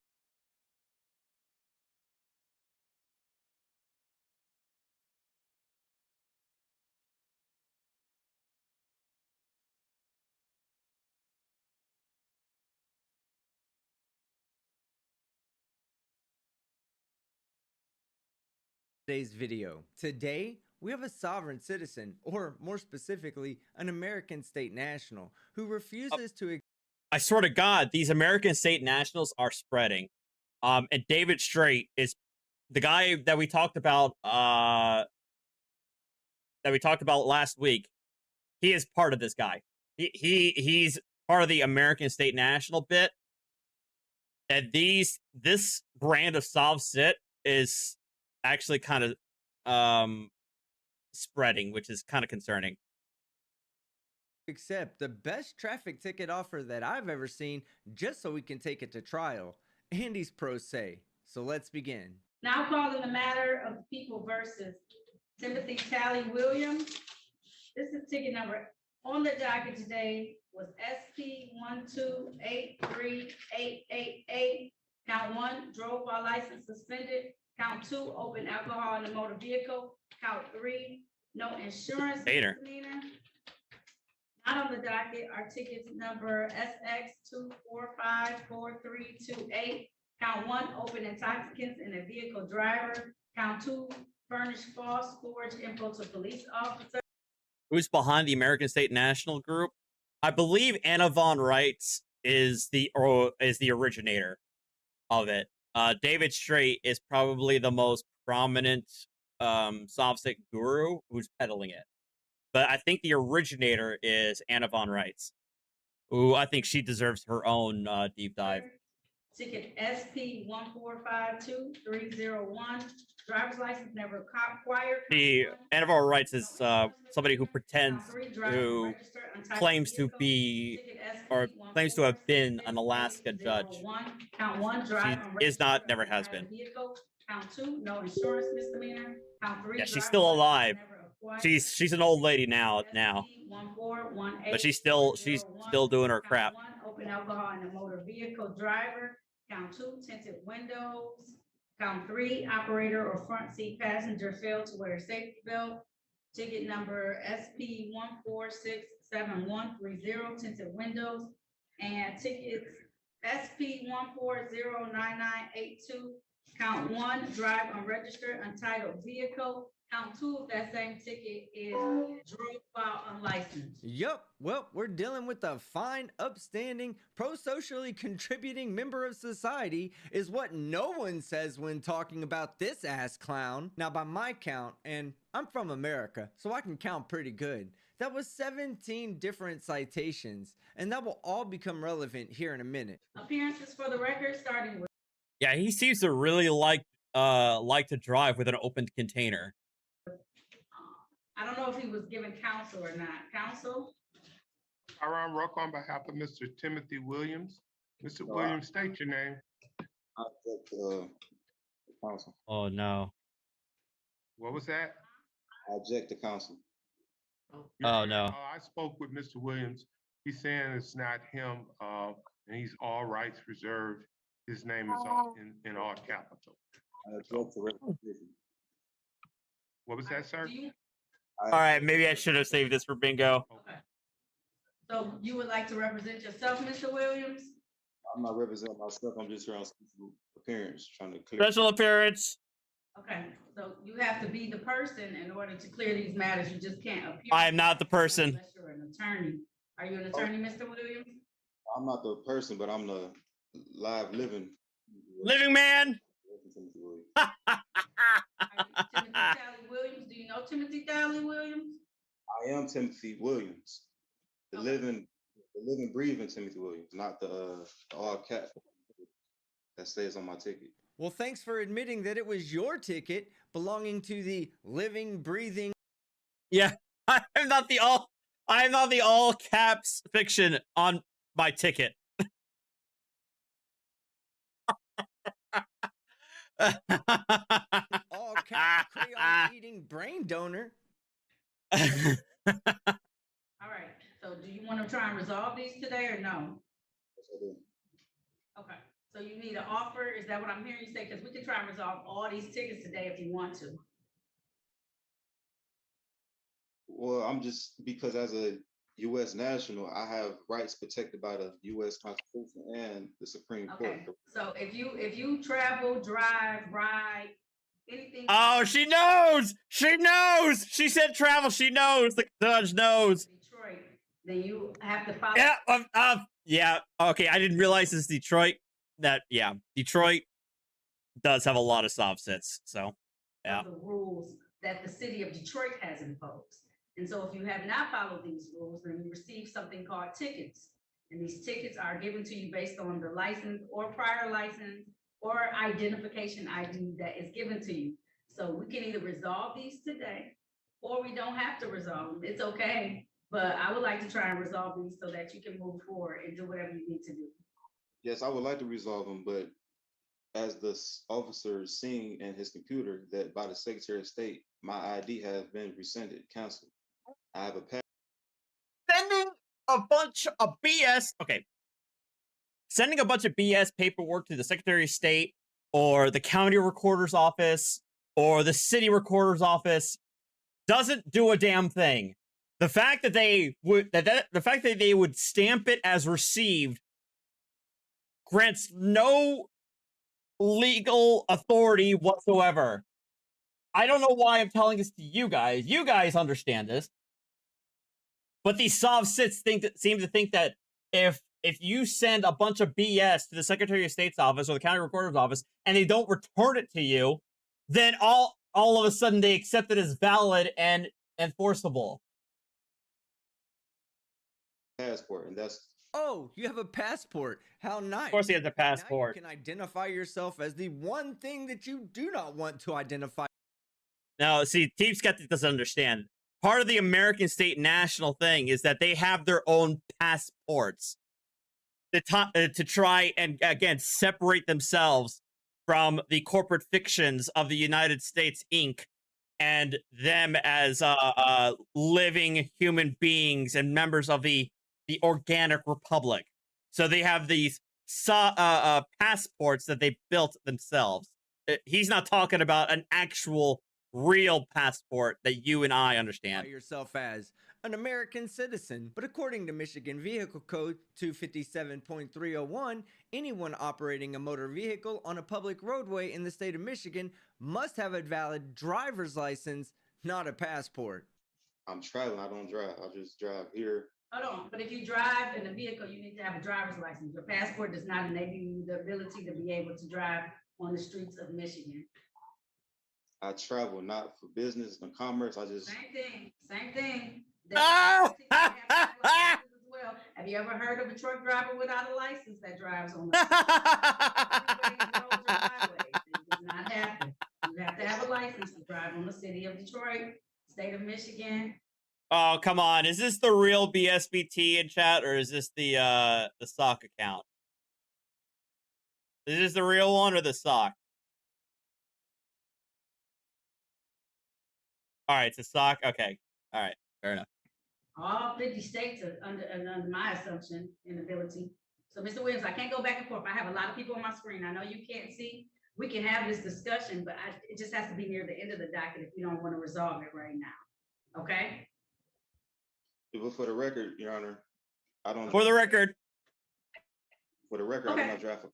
video. Today, we have a sovereign citizen, or more specifically, an American state national, who refuses to.
I swear to God, these American state nationals are spreading. And David Straight is the guy that we talked about. Last week. He is part of this guy. He's part of the American state national bit. And this brand of Sovcit is actually kind of spreading, which is kind of concerning.
Accept the best traffic ticket offer that I've ever seen, just so we can take it to trial. Andy's pro se. So let's begin.
Now calling the matter of the people versus Timothy Tally Williams. This is ticket number on the docket today was SP 1283888. Count 1, drove while license suspended. Count 2, open alcohol in the motor vehicle. Count 3, no insurance misdemeanor. Not on the docket are tickets number SX 2454328. Count 1, open intoxicants in a vehicle driver. Count 2, furnish false storage info to police officer.
Who's behind the American State National Group? I believe Anna Von Reitz is the originator of it. David Straight is probably the most prominent Sovcit guru who's peddling it. But I think the originator is Anna Von Reitz, who I think she deserves her own deep dive.
Ticket SP 1452301. Driver's license never required.
The Anna Von Reitz is somebody who pretends, who claims to be, or claims to have been an Alaska judge.
Count 1,
she is not, never has been.
Count 2, no insurance misdemeanor. Count 3,
yeah, she's still alive. She's an old lady now, but she's still doing her crap.
Count 1, open alcohol in a motor vehicle driver. Count 2, tinted windows. Count 3, operator or front seat passenger failed to wear a safety belt. Ticket number SP 1467130, tinted windows. And tickets SP 1409982. Count 1, drive unregistered untitled vehicle. Count 2 of that same ticket is drove while unlicensed.
Yup. Well, we're dealing with a fine, upstanding, pro-socially contributing member of society is what no one says when talking about this ass clown. Now, by my count, and I'm from America, so I can count pretty good, that was 17 different citations, and that will all become relevant here in a minute.
Appearances for the record, starting with...
Yeah, he seems to really like to drive with an open container.
I don't know if he was given counsel or not. Counsel?
Tyron Ruck on behalf of Mr. Timothy Williams. Mr. Williams, state your name.
I object to the council.
Oh, no.
What was that?
I object to council.
Oh, no.
I spoke with Mr. Williams. He's saying it's not him, and he's all rights reserved. His name is all in all capital.
I object to representation.
What was that, sir?
All right, maybe I should have saved this for bingo.
Okay. So you would like to represent yourself, Mr. Williams?
I'm not representing myself. I'm just here on special appearance, trying to clear.
Special appearance.
Okay, so you have to be the person in order to clear these matters. You just can't appear.
I am not the person.
Unless you're an attorney. Are you an attorney, Mr. Williams?
I'm not the person, but I'm the live living
man.
Timothy Tally Williams. Do you know Timothy Tally Williams?
I am Timothy Williams, the living, breathing Timothy Williams, not the all cat that stays on my ticket.
Well, thanks for admitting that it was your ticket belonging to the living, breathing.
Yeah, I am not the all caps fiction on my ticket.
All caps crayon eating brain donor.
All right. So do you want to try and resolve these today or no?
Yes, I do.
Okay. So you need an offer? Is that what I'm hearing you say? Because we can try and resolve all these tickets today if you want to.
Well, I'm just because as a U.S. national, I have rights protected by the U.S. Constitution and the Supreme Court.
Okay, so if you travel, drive, ride, anything.
Oh, she knows. She knows. She said travel. She knows. The judge knows.
Detroit, then you have to follow.
Yeah. Yeah. Okay. I didn't realize it's Detroit. Detroit does have a lot of Sovcits. So, yeah.
The rules that the city of Detroit has imposed. And so if you have not followed these rules, then you receive something called tickets. And these tickets are given to you based on the license or prior license or identification ID that is given to you. So we can either resolve these today or we don't have to resolve them. It's okay. But I would like to try and resolve these so that you can move forward and do whatever you need to do.
Yes, I would like to resolve them, but as the officer is seeing in his computer that by the Secretary of State, my ID has been rescinded, canceled. I have a pass.
Sending a bunch of BS. Okay. Sending a bunch of BS paperwork to the Secretary of State or the county recorder's office or the city recorder's office doesn't do a damn thing. The fact that they would stamp it as received grants no legal authority whatsoever. I don't know why I'm telling this to you guys. You guys understand this. But these Sovcits seem to think that if you send a bunch of BS to the Secretary of State's office or the county recorder's office and they don't return it to you, then all of a sudden they accept it as valid and enforceable.
Passport, and that's.
Oh, you have a passport. How nice.
Of course he has a passport.
Now you can identify yourself as the one thing that you do not want to identify.
Now, see, Team Skeptic doesn't understand. Part of the American state national thing is that they have their own passports to try and, again, separate themselves from the corporate fictions of the United States, Inc., and them as living human beings and members of the organic republic. So they have these passports that they built themselves. He's not talking about an actual real passport that you and I understand.
Yourself as an American citizen, but according to Michigan Vehicle Code 257.301, anyone operating a motor vehicle on a public roadway in the state of Michigan must have a valid driver's license, not a passport.
I'm traveling, I don't drive. I just drive here.
Hold on, but if you drive in a vehicle, you need to have a driver's license. Your passport does not enable you the ability to be able to drive on the streets of Michigan.
I travel not for business and commerce. I just
same thing.
Oh!
Well, have you ever heard of a truck driver without a license that drives on the It does not happen. You have to have a license to drive on the city of Detroit, state of Michigan.
Oh, come on. Is this the real BSBT in chat, or is this the sock account? Is this the real one or the sock? All right, it's a sock. Okay. All right. Fair enough.
All 50 states are under my assumption and ability. So, Mr. Williams, I can't go back and forth. I have a lot of people on my screen. I know you can't see. We can have this discussion, but it just has to be near the end of the docket if you don't want to resolve it right now. Okay?
But for the record, Your Honor, I don't.
For the record.
For the record,
okay.
I do not draft.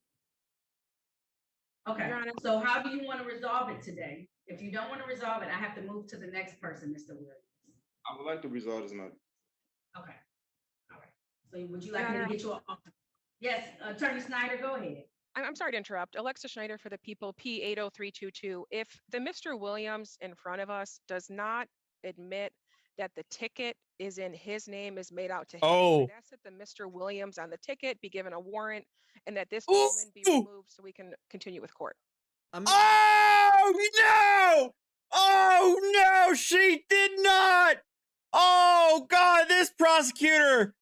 Okay. So how do you want to resolve it today? If you don't want to resolve it, I have to move to the next person, Mr. Williams.
I would like to resolve this matter.
Okay. All right. So would you like me to get you a... Yes, Attorney Snyder, go ahead.
I'm sorry to interrupt. Alexa Schneider for the people, P80322. If the Mr. Williams in front of us does not admit that the ticket is in his name, is made out to him, I'd ask that the Mr. Williams on the ticket be given a warrant and that this gentleman be removed so we can continue with court.
Oh, no! Oh, no, she did not! Oh, God, this prosecutor!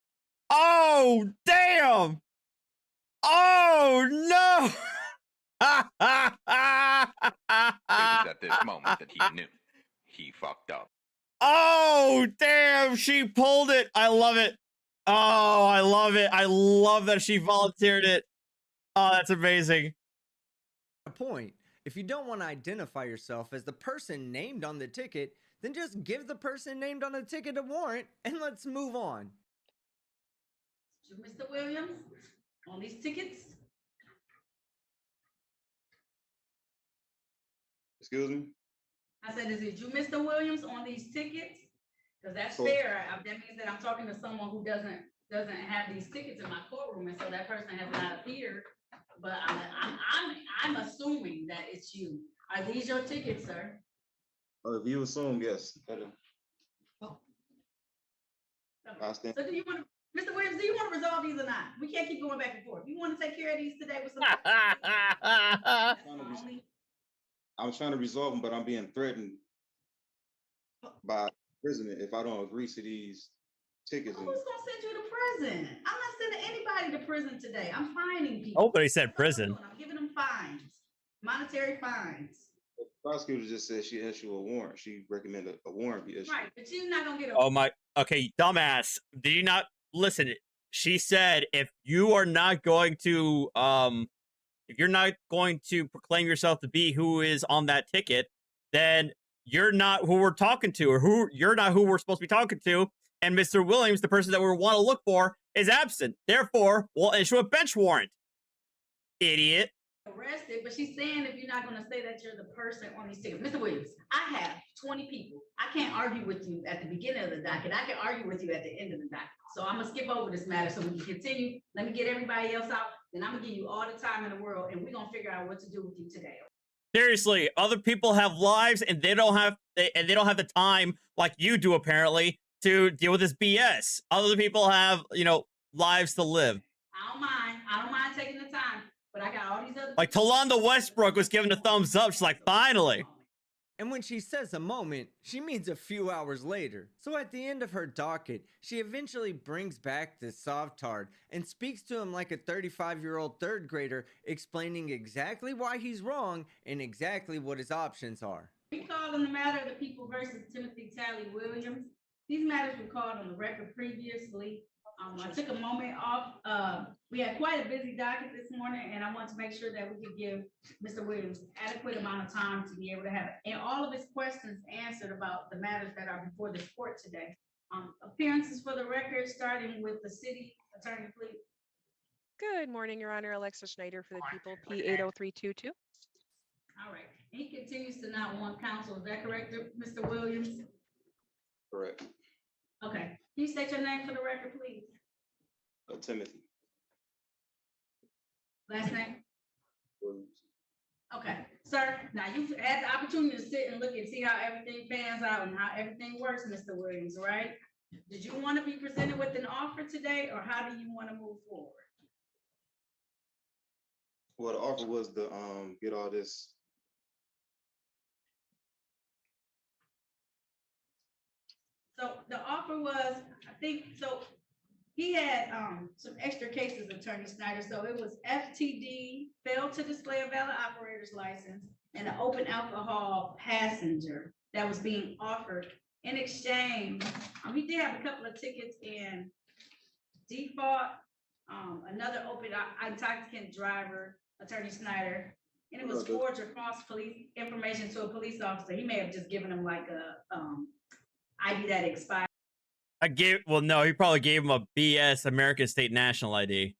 Oh, damn! Oh, no!
It was at this moment that he knew he fucked up.
Oh, damn, she pulled it. I love it. Oh, I love it. I love that she volunteered it. Oh, that's amazing.
A point. If you don't want to identify yourself as the person named on the ticket, then just give the person named on the ticket a warrant and let's move on.
Mr. Williams, on these tickets.
Excuse me?
I said, is it you, Mr. Williams, on these tickets? Because that's
So-
fair. That means that I'm talking to someone who doesn't have these tickets in my courtroom, and so that person has not appeared. But I'm assuming that it's you. Are these your tickets, sir?
If you assume, yes. I stand.
So do you want to, Mr. Williams, do you want to resolve these or not? We can't keep going back and forth. You want to take care of these today with some?
I'm trying to resolve them, but I'm being threatened by imprisonment if I don't agree to these tickets.
Who's gonna send you to prison? I'm not sending anybody to prison today. I'm fining people.
Nobody said prison.
I'm giving them fines, monetary fines.
The prosecutor just said she issued a warrant. She recommended a warrant be issued.
Right, but you're not gonna get a.
Oh my. Okay, dumbass. Did you not listen? She said if you are not going to if you're not going to proclaim yourself to be who is on that ticket, then you're not who we're talking to, or you're not who we're supposed to be talking to. And Mr. Williams, the person that we want to look for, is absent. Therefore, we'll issue a bench warrant. Idiot.
Arrested, but she's saying if you're not going to say that you're the person on these tickets. Mr. Williams, I have 20 people. I can't argue with you at the beginning of the docket. I can argue with you at the end of the docket. So I'm going to skip over this matter so we can continue. Let me get everybody else out. Then I'm going to give you all the time in the world, and we're going to figure out what to do with you today.
Seriously, other people have lives, and they don't have the time like you do apparently to deal with this BS. Other people have, lives to live.
I don't mind taking the time, but I got all these other.
Like Talonda Westbrook was giving a thumbs up. She's like, finally.
And when she says a moment, she means a few hours later. So at the end of her docket, she eventually brings back the Sovtard and speaks to him like a 35-year-old third grader, explaining exactly why he's wrong and exactly what his options are.
We called on the matter of the people versus Timothy Talley Williams. These matters were called on the record previously. I took a moment off. We had quite a busy docket this morning, and I want to make sure that we could give Mr. Williams adequate amount of time to be able to have all of his questions answered about the matters that are before this court today. Appearances for the record, starting with the city attorney, please.
Good morning, Your Honor. Alexa Schneider for the people, P80322.
All right. He continues to not want counsel. Is that correct, Mr. Williams?
Correct.
Okay. Can you state your name for the record, please?
Timothy.
Last name?
Williams.
Okay, sir. Now you've had the opportunity to sit and look and see how everything pans out and how everything works, Mr. Williams, right? Did you want to be presented with an offer today, or how do you want to move forward?
Well, the offer was to get all this.
So the offer was, I think, so he had some extra cases, Attorney Snyder. So it was FTD, failed to display a valid operator's license, and an open alcohol passenger that was being offered. In exchange, we did have a couple of tickets in default, another open intoxicant driver, Attorney Snyder, and it was forged or false police information to a police officer. He may have just given him like a ID that expired.
No, he probably gave him a BS American State National ID.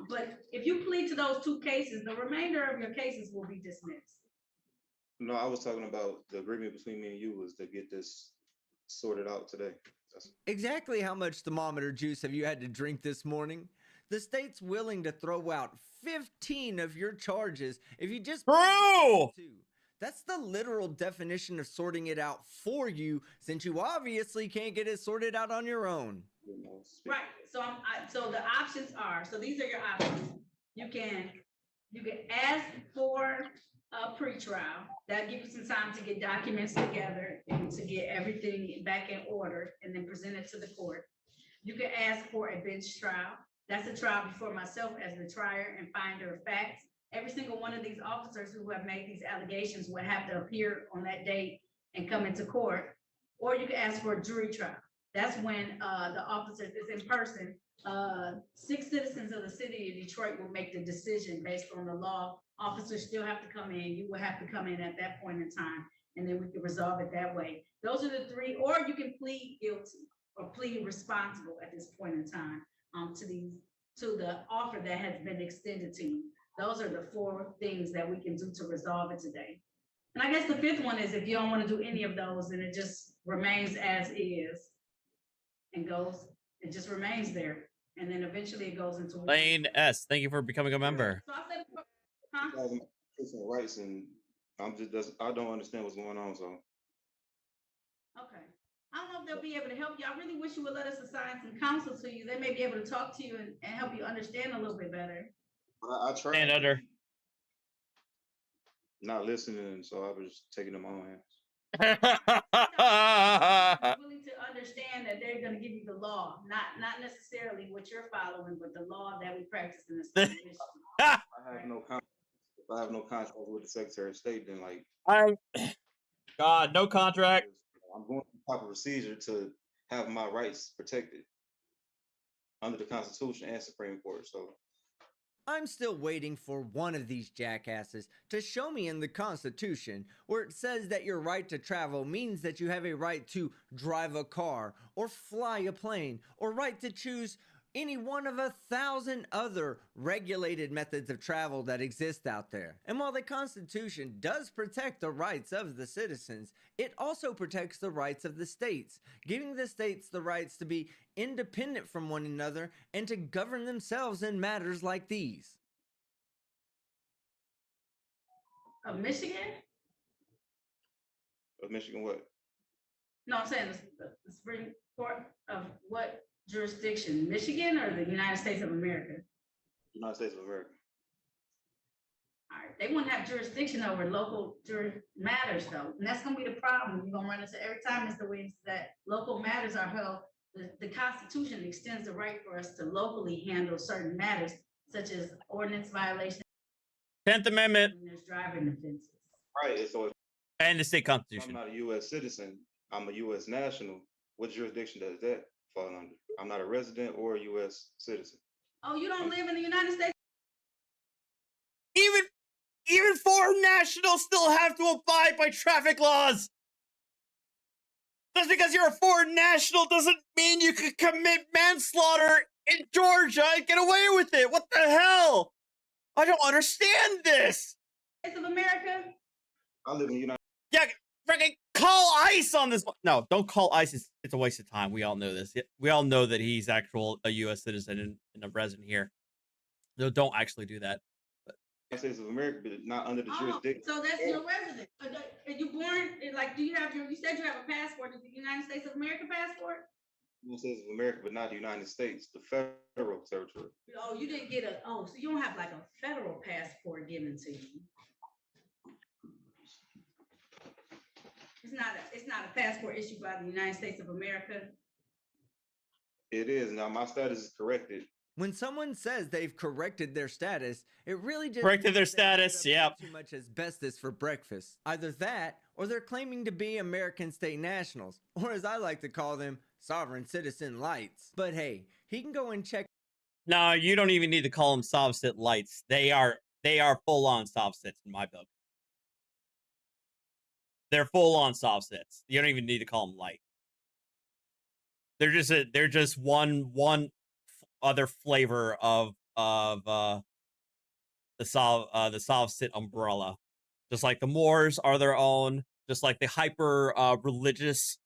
But if you plead to those two cases, the remainder of your cases will be dismissed.
No, I was talking about the agreement between me and you was to get this sorted out today.
Exactly how much thermometer juice have you had to drink this morning? The state's willing to throw out 15 of your charges if you just...
Bro!
That's the literal definition of sorting it out for you, since you obviously can't get it sorted out on your own.
Right. So so the options are, so these are your options. You can ask for a pretrial. That gives you some time to get documents together and to get everything back in order and then present it to the court. You can ask for a bench trial. That's a trial before myself as the trier and finder of facts. Every single one of these officers who have made these allegations will have to appear on that date and come into court. Or you can ask for a jury trial. That's when the officers is in person 6 citizens of the city of Detroit will make the decision based on the law. Officers still have to come in. You will have to come in at that point in time, and then we can resolve it that way. Those are the 3, or you can plead guilty or plead responsible at this point in time to the offer that has been extended to you. Those are the 4 things that we can do to resolve it today. And I guess the 5th one is if you don't want to do any of those, then it just remains as is and it just remains there. And then eventually it goes into
Lane S, thank you for becoming a member.
So I said,
Rights, and I don't understand what's going on. So
okay, I don't know if they'll be able to help you. I really wish you would let us assign some counsel to you. They may be able to talk to you and help you understand a little bit better.
I tried.
And under.
Not listening, so I was taking them on hands.
Willing to understand that they're going to give you the law, not necessarily what you're following, but the law that we practice in the state.
I have no contract. If I have no contract with the Secretary of State, then like
God, no contract.
I'm going through the proper procedure to have my rights protected under the Constitution and Supreme Court. So
I'm still waiting for one of these jackasses to show me in the Constitution where it says that your right to travel means that you have a right to drive a car or fly a plane or right to choose any one of 1,000 other regulated methods of travel that exist out there. And while the Constitution does protect the rights of the citizens, it also protects the rights of the states, giving the states the rights to be independent from one another and to govern themselves in matters like these.
Of Michigan?
Of Michigan what?
No, I'm saying the Supreme Court of what jurisdiction? Michigan or the United States of America?
United States of America.
All right, they wouldn't have jurisdiction over local matters though, and that's gonna be the problem. You're gonna run into every time, Mr. Williams, that local matters are held. The Constitution extends the right for us to locally handle certain matters, such as ordinance violations.
10th Amendment.
There's driving offenses.
Right, so
and the state constitution.
I'm not a U.S. citizen. I'm a U.S. national. What jurisdiction does that fall under? I'm not a resident or a U.S. citizen.
Oh, you don't live in the United States?
Even foreign nationals still have to abide by traffic laws. Just because you're a foreign national doesn't mean you can commit manslaughter in Georgia and get away with it. What the hell? I don't understand this.
States of America?
I live in the United.
Yeah, freaking call ICE on this. No, don't call ICE. It's a waste of time. We all know this. We all know that he's a U.S. citizen and a resident here. No, don't actually do that.
United States of America, but not under the jurisdiction.
So that's your resident. Are you born? Like, do you have you said you have a passport? Is the United States of America passport?
United States of America, but not the United States, the federal territory.
Oh, you didn't get so you don't have like a federal passport given to you. It's not a passport issued by the United States of America.
It is. Now my status is corrected.
When someone says they've corrected their status, it really just
corrected their status. Yep.
Too much asbestos for breakfast. Either that, or they're claiming to be American state nationals, or as I like to call them, sovereign citizen lights. But hey, he can go and check.
No, you don't even need to call them Sovcit lights. They are full on Sovcits in my book. They're full on Sovcits. You don't even need to call them light. They're just one other flavor of the Sovcit umbrella. Just like the Moors are their own, just like the hyper religious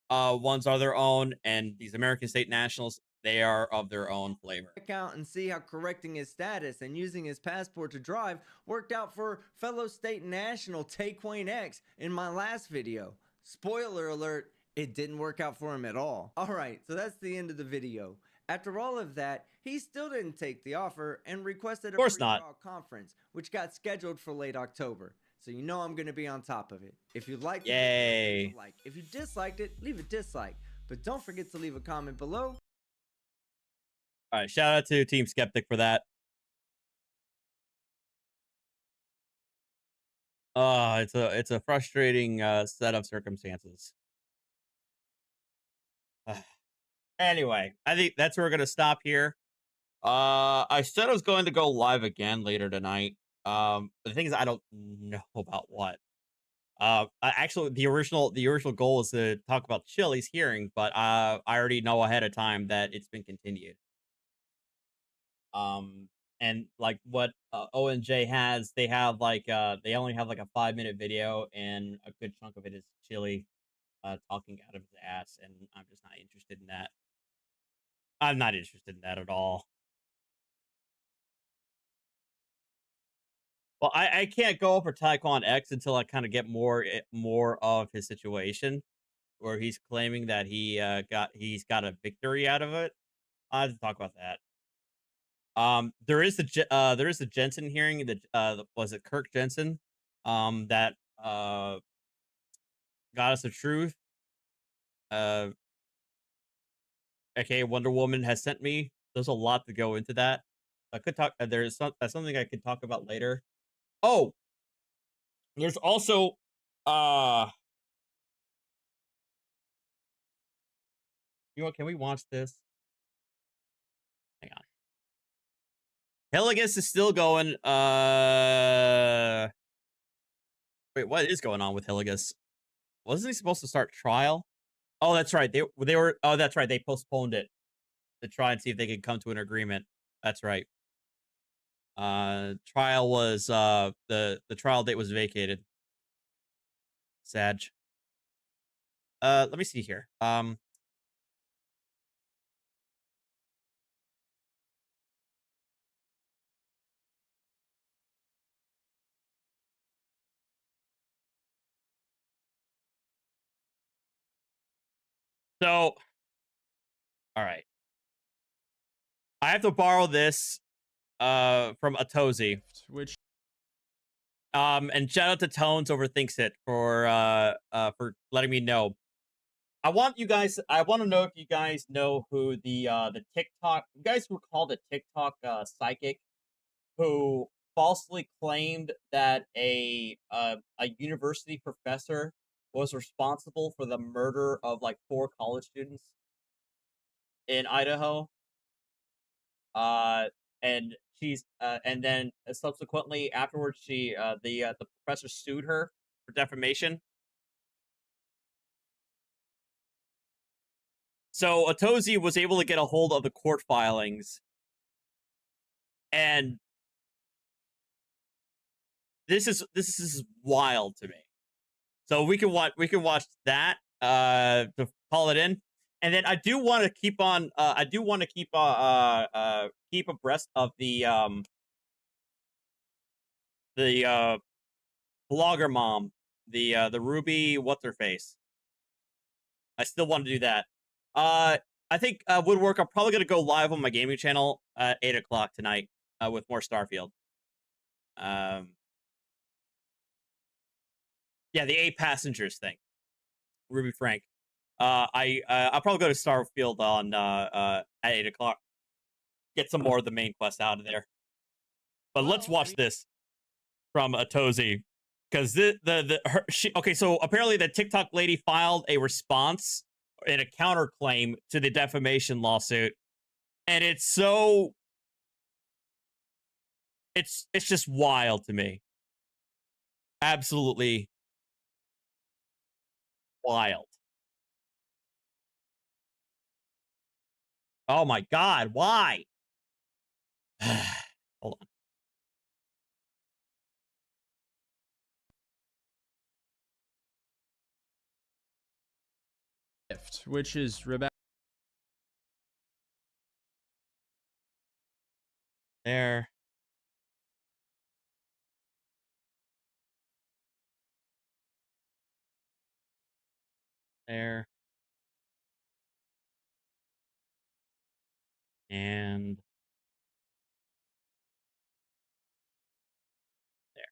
ones are their own, and these American state nationals, they are of their own flavor.
Check out and see how correcting his status and using his passport to drive worked out for fellow state national Taquane X in my last video. Spoiler alert, it didn't work out for him at all. Alright, so that's the end of the video. After all of that, he still didn't take the offer and requested a pre-trial conference, which got scheduled for late October. So you know I'm going to be on top of it. If you liked it, leave a like. If you disliked it, leave a dislike. But don't forget to leave a comment below.
All right, shout out to Team Skeptic for that. It's a frustrating set of circumstances. Anyway, I think that's where we're gonna stop here. I said I was going to go live again later tonight. The thing is, I don't know about what. Actually, the original goal is to talk about Chili's hearing, but I already know ahead of time that it's been continued. And like what ONJ has, they have like they only have like a 5-minute video, and a good chunk of it is Chili talking out of his ass, and I'm just not interested in that. I'm not interested in that at all. Well, I can't go over Taekwon X until I kind of get more of his situation, where he's claiming that he's got a victory out of it. I have to talk about that. There is the Jensen hearing. Was it Kirk Jensen? That got us the truth. Okay, Wonder Woman has sent me. There's a lot to go into that. I could talk. There's something I could talk about later. Oh, there's also you know what? Can we watch this? Hang on. Hillegas is still going. Wait, what is going on with Hillegas? Wasn't he supposed to start trial? Oh, that's right. They were. Oh, that's right. They postponed it to try and see if they could come to an agreement. That's right. Trial was the trial date was vacated. Sag. Let me see here. So, all right. I have to borrow this from Atozi.
Which
and shout out to Tones Overthinks It for letting me know. I want to know if you guys know who the TickTock, you guys recall the TickTock psychic who falsely claimed that a university professor was responsible for the murder of like 4 college students in Idaho. And she's and then subsequently afterwards she the professor sued her for defamation. So Atozi was able to get a hold of the court filings, and this is wild to me. So we can watch that to call it in, and then I do want to keep on. I do want to keep abreast of the blogger mom, the Ruby what's her face. I still want to do that. I think Woodwork. I'm probably gonna go live on my gaming channel at 8 o'clock tonight with more Starfield. Yeah, the 8 passengers thing. Ruby Frank. I'll probably go to Starfield on at 8 o'clock. Get some more of the main quest out of there. But let's watch this from Atozi. Because okay, so apparently the TikTok lady filed a response and a counterclaim to the defamation lawsuit, and it's just wild to me. Absolutely wild. Oh my god, why? Hold on.
which is Rebecca.
There. There. And there.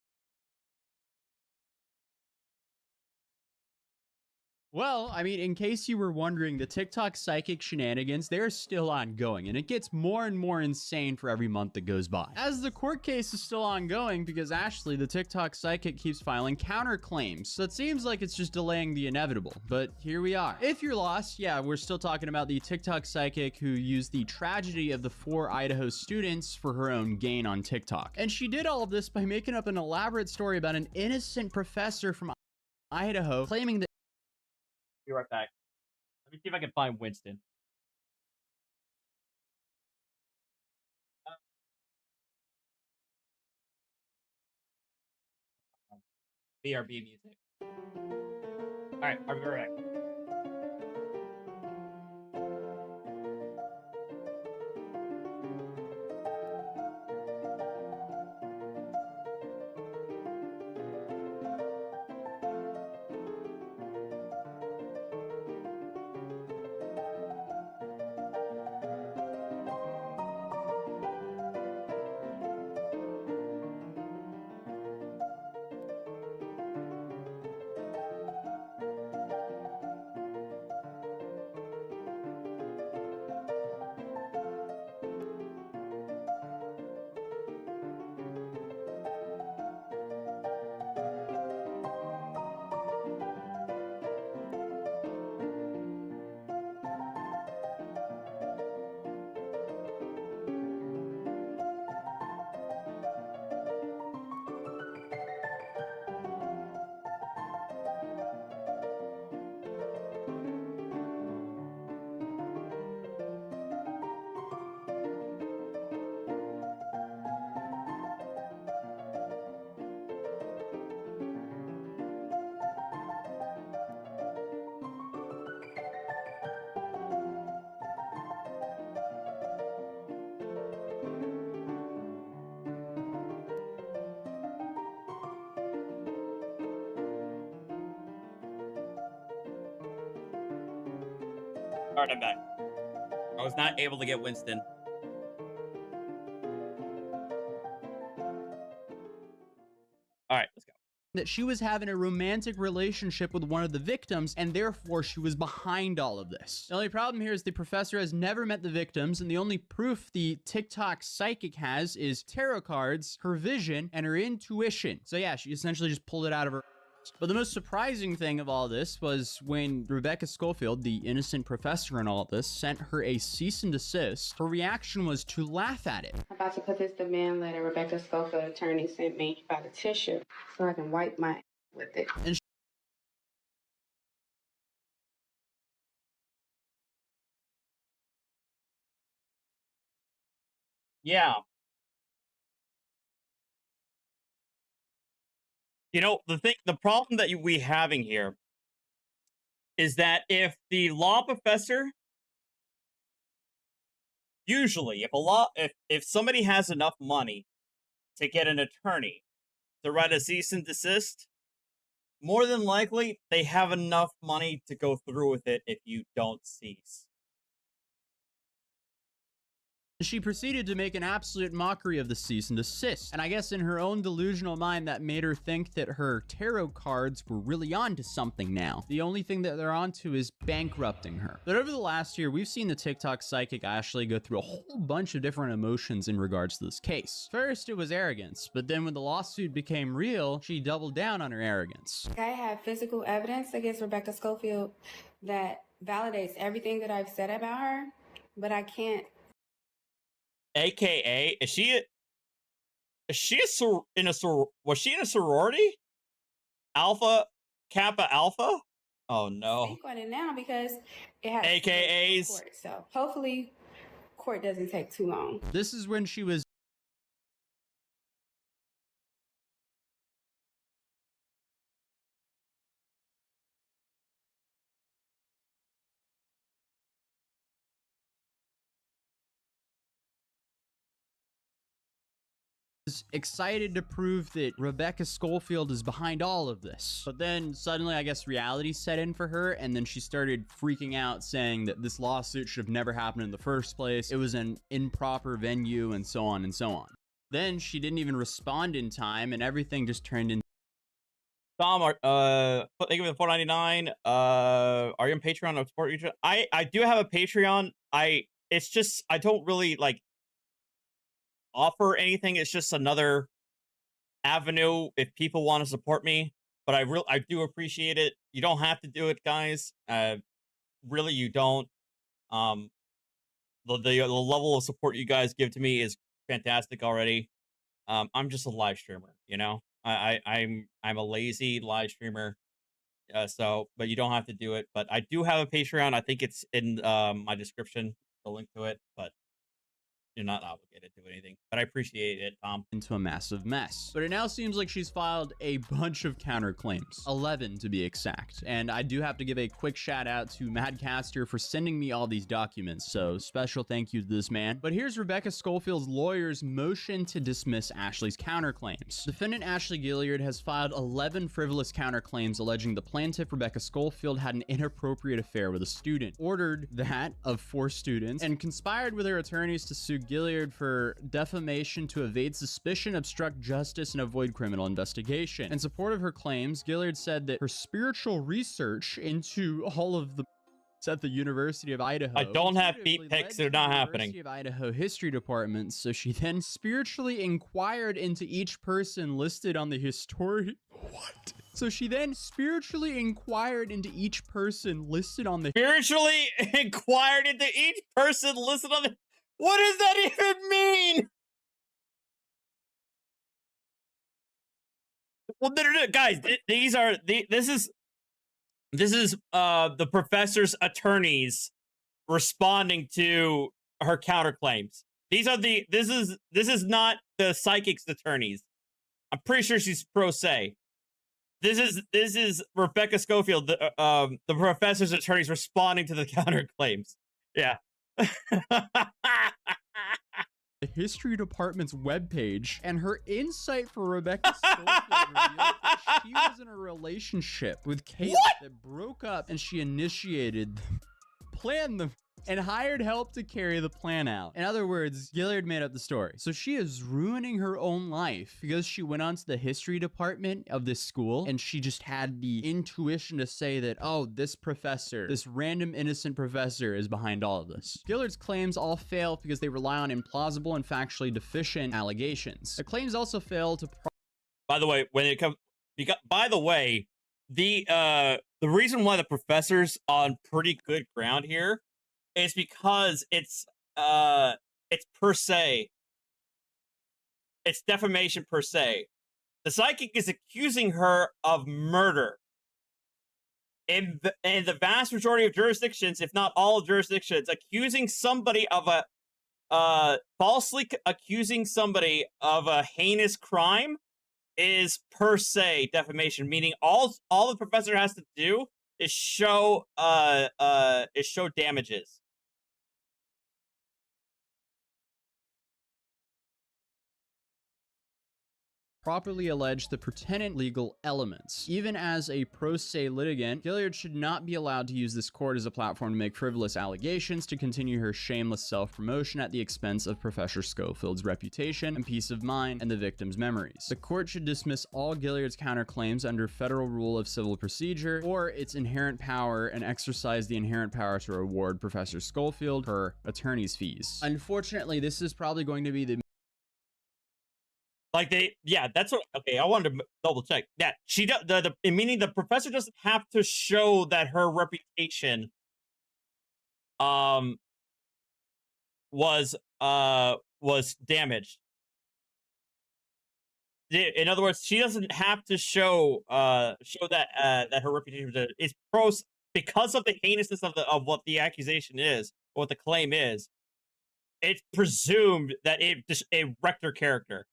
Well, I mean, in case you were wondering, the TikTok psychic shenanigans, they're still ongoing, and it gets more and more insane for every month that goes by. As the court case is still ongoing because Ashley, the TikTok psychic, keeps filing counterclaims, so it seems like it's just delaying the inevitable, but here we are. If you're lost, yeah, we're still talking about the TikTok psychic who used the tragedy of the 4 Idaho students for her own gain on TikTok. And she did all of this by making up an elaborate story about an innocent professor from Idaho claiming that.
Be right back. Let me see if I can find Winston. BRB music. All right, I'll be right back. All right, I'm back. I was not able to get Winston. All right, let's go.
That she was having a romantic relationship with one of the victims, and therefore she was behind all of this. The only problem here is the professor has never met the victims, and the only proof the TikTok psychic has is tarot cards, her vision, and her intuition. So yeah, she essentially just pulled it out of her. But the most surprising thing of all this was when Rebecca Schofield, the innocent professor in all of this, sent her a cease and desist. Her reaction was to laugh at it.
I'm about to put this demand letter Rebecca Schofield attorney sent me by the tissue so I can wipe my with it.
And
yeah. You know, the problem that we having here is that if the law professor, usually if somebody has enough money to get an attorney to write a cease and desist, more than likely they have enough money to go through with it if you don't cease.
She proceeded to make an absolute mockery of the cease and desist. And I guess in her own delusional mind, that made her think that her tarot cards were really onto something now. The only thing that they're onto is bankrupting her. But over the last year, we've seen the TikTok psychic Ashley go through a whole bunch of different emotions in regards to this case. First, it was arrogance, but then when the lawsuit became real, she doubled down on her arrogance.
I have physical evidence against Rebecca Schofield that validates everything that I've said about her, but I can't.
AKA, was she in a sorority? Alpha, Kappa Alpha? Oh no.
Speak on it now because it has
AKAs.
court, so hopefully court doesn't take too long.
This is when she was excited to prove that Rebecca Schofield is behind all of this. But then suddenly, I guess, reality set in for her, and then she started freaking out, saying that this lawsuit should have never happened in the first place. It was an improper venue, and so on and so on. Then she didn't even respond in time, and everything just turned into
Tom, thank you for the $4.99. Are you on Patreon to support you? I do have a Patreon. It's just I don't really like offer anything. It's just another avenue if people want to support me. But I do appreciate it. You don't have to do it, guys. Really, you don't. The level of support you guys give to me is fantastic already. I'm just a live streamer, you know. I'm a lazy live streamer, but you don't have to do it. But I do have a Patreon. I think it's in my description, the link to it. But you're not obligated to anything. But I appreciate it, Tom.
Into a massive mess. But it now seems like she's filed a bunch of counterclaims, 11 to be exact. And I do have to give a quick shout out to Madcaster for sending me all these documents. So special thank you to this man. But here's Rebecca Schofield's lawyer's motion to dismiss Ashley's counterclaims. Defendant Ashley Gilliard has filed 11 frivolous counterclaims alleging the plaintiff Rebecca Schofield had an inappropriate affair with a student, ordered that of 4 students, and conspired with her attorneys to sue Gilliard for defamation to evade suspicion, obstruct justice, and avoid criminal investigation. In support of her claims, Gilliard said that her spiritual research into all of the at the University of Idaho.
I don't have feet pics. They're not happening.
University of Idaho history department. So she then spiritually inquired into each person listed on the history. What? So she then spiritually inquired into each person listed on the
spiritually inquired into each person listed on the. What does that even mean? Well, guys, this is the professor's attorneys responding to her counterclaims. This is not the psychic's attorneys. I'm pretty sure she's pro se. This is Rebecca Schofield, the professor's attorneys responding to the counterclaims. Yeah.
The history department's webpage, and her insight for Rebecca Schofield revealed that she was in a relationship with Caleb that broke up, and she initiated, planned them, and hired help to carry the plan out. In other words, Gilliard made up the story. So she is ruining her own life because she went on to the history department of this school and she just had the intuition to say that, oh, this professor, this random innocent professor is behind all of this. Gilliard's claims all fail because they rely on implausible and factually deficient allegations. The claims also fail to...
By the way, the reason why the professor's on pretty good ground here is because it's per se. It's defamation per se. The psychic is accusing her of murder. In the vast majority of jurisdictions, if not all jurisdictions, accusing somebody of falsely accusing somebody of a heinous crime is per se defamation, meaning all the professor has to do is show damages.
Properly allege the pertinent legal elements. Even as a pro se litigant, Gilliard should not be allowed to use this court as a platform to make frivolous allegations to continue her shameless self-promotion at the expense of Professor Schofield's reputation and peace of mind and the victim's memories. The court should dismiss all Gilliard's counterclaims under Federal Rule of Civil Procedure or its inherent power and exercise the inherent power to reward Professor Schofield her attorney's fees. Unfortunately, this is probably going to be the
that's what. Okay, I wanted to double check. Yeah, she does. Meaning the professor doesn't have to show that her reputation, was damaged. In other words, she doesn't have to show that her reputation is pros because of the heinousness of what the accusation is, or what the claim is. It's presumed that it wrecked her character.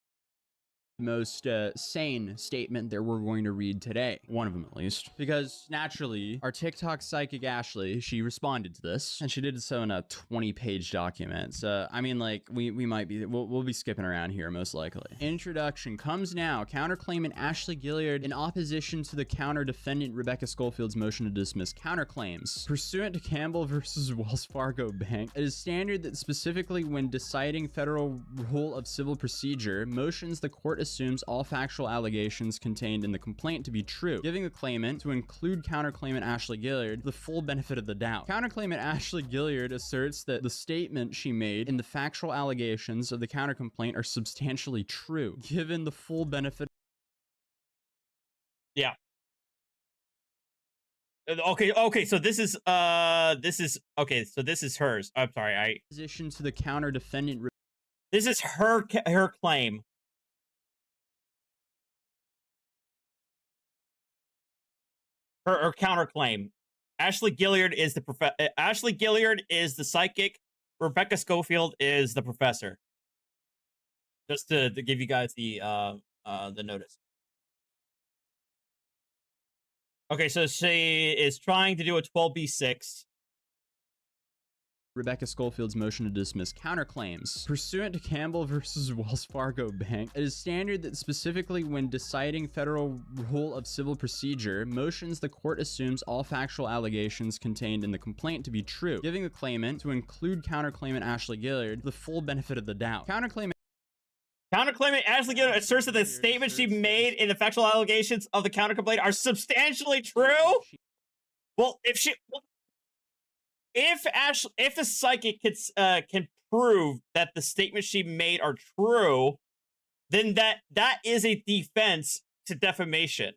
Most sane statement that we're going to read today. One of them, at least. Because, naturally, our TikTok psychic Ashley, she responded to this, and she did so in a 20-page document. So, I mean, like, we might be... We'll be skipping around here, most likely. Introduction comes now. Counterclaimant Ashley Gilliard in opposition to the counter-defendant Rebecca Schofield's motion to dismiss counterclaims. Pursuant to Campbell versus Wells Fargo Bank, it is standard that specifically when deciding Federal Rule of Civil Procedure, motions the court assumes all factual allegations contained in the complaint to be true, giving the claimant, to include counterclaimant Ashley Gilliard, the full benefit of the doubt. Counterclaimant Ashley Gilliard asserts that the statement she made in the factual allegations of the countercomplaint are substantially true, given the full benefit.
Yeah. Okay, so this is hers. I'm sorry,
Position to the counter defendant.
This is her claim. Her counterclaim. Ashley Gilliard is the psychic. Rebecca Schofield is the professor. Just to give you guys the notice. Okay, so she is trying to do a 12B6.
Rebecca Schofield's motion to dismiss counterclaims. Pursuant to Campbell versus Wells Fargo Bank, it is standard that specifically when deciding federal rule of civil procedure, motions the court assumes all factual allegations contained in the complaint to be true, giving the claimant, to include counterclaimant Ashley Gilliard, the full benefit of the doubt. Counterclaimant
Ashley Gilliard asserts that the statements she made in the factual allegations of the countercomplaint are substantially true. Well, if the psychic can prove that the statements she made are true, then that is a defense to defamation.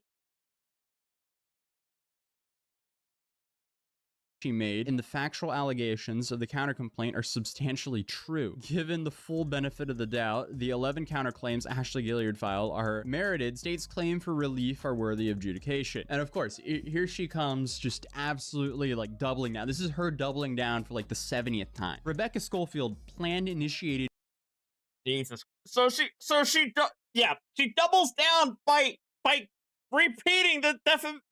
She made in the factual allegations of the countercomplaint are substantially true. Given the full benefit of the doubt, the 11 counterclaims Ashley Gilliard filed are merited. State's claim for relief are worthy of adjudication. And of course, here she comes, just absolutely like doubling down. This is her doubling down for like the 70th time. Rebecca Schofield planned, initiated.
Jesus. So she doubles down by repeating the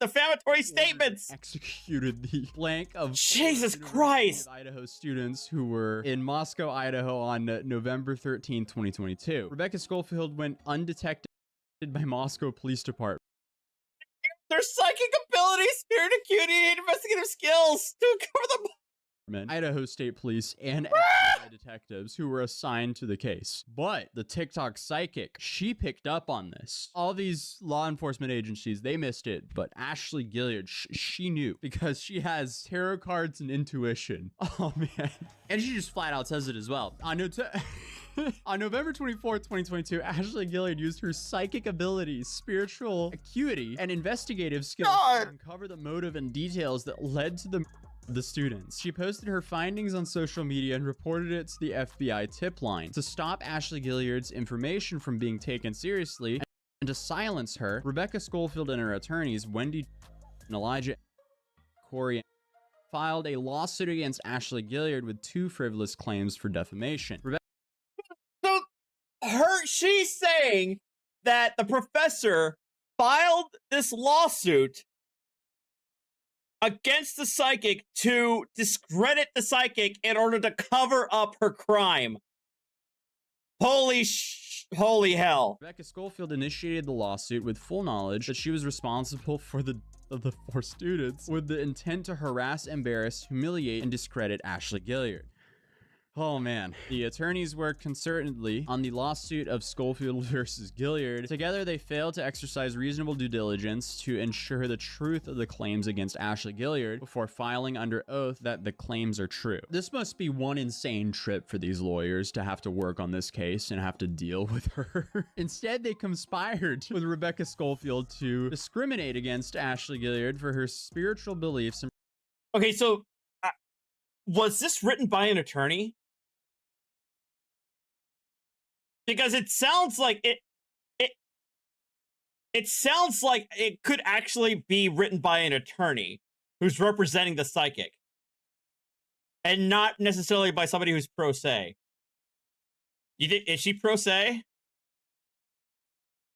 defamatory statements.
Executed the blank of
Jesus Christ.
Idaho students who were in Moscow, Idaho on November 13, 2022. Rebecca Schofield went undetected by Moscow Police Department.
Their psychic abilities, spirit acuity, and investigative skills to uncover the
Idaho State Police and FBI detectives who were assigned to the case. But the TickTock psychic, she picked up on this. All these law enforcement agencies, they missed it, but Ashley Gilliard, she knew because she has tarot cards and intuition. Oh man. And she just flat out says it as well. On November 24th, 2022, Ashley Gilliard used her psychic abilities, spiritual acuity, and investigative skills to uncover the motive and details that led to the students. She posted her findings on social media and reported it to the FBI tip line. To stop Ashley Gilliard's information from being taken seriously and to silence her, Rebecca Schofield and her attorneys, Wendy and Elijah Corey, filed a lawsuit against Ashley Gilliard with 2 frivolous claims for defamation.
She's saying that the professor filed this lawsuit against the psychic to discredit the psychic in order to cover up her crime. Holy hell.
Rebecca Schofield initiated the lawsuit with full knowledge that she was responsible for the 4 students with the intent to harass, embarrass, humiliate, and discredit Ashley Gilliard. Oh man. The attorneys worked concertedly on the lawsuit of Schofield versus Gilliard. Together, they failed to exercise reasonable due diligence to ensure the truth of the claims against Ashley Gilliard before filing under oath that the claims are true. This must be one insane trip for these lawyers to have to work on this case and have to deal with her. Instead, they conspired with Rebecca Schofield to discriminate against Ashley Gilliard for her spiritual beliefs.
Okay, so was this written by an attorney? Because it sounds like it sounds like it could actually be written by an attorney who's representing the psychic, and not necessarily by somebody who's pro se. Is she pro se?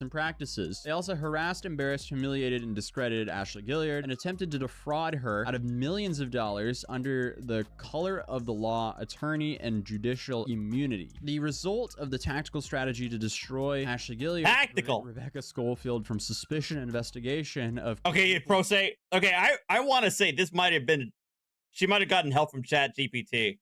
And practices. They also harassed, embarrassed, humiliated, and discredited Ashley Gilliard and attempted to defraud her out of millions of dollars under the color of the law, attorney, and judicial immunity. The result of the tactical strategy to destroy Ashley Gilliard, Rebecca Schofield from suspicion and investigation of...
Okay, pro se. Okay, I want to say this might have been... She might have gotten help from Chat GPT.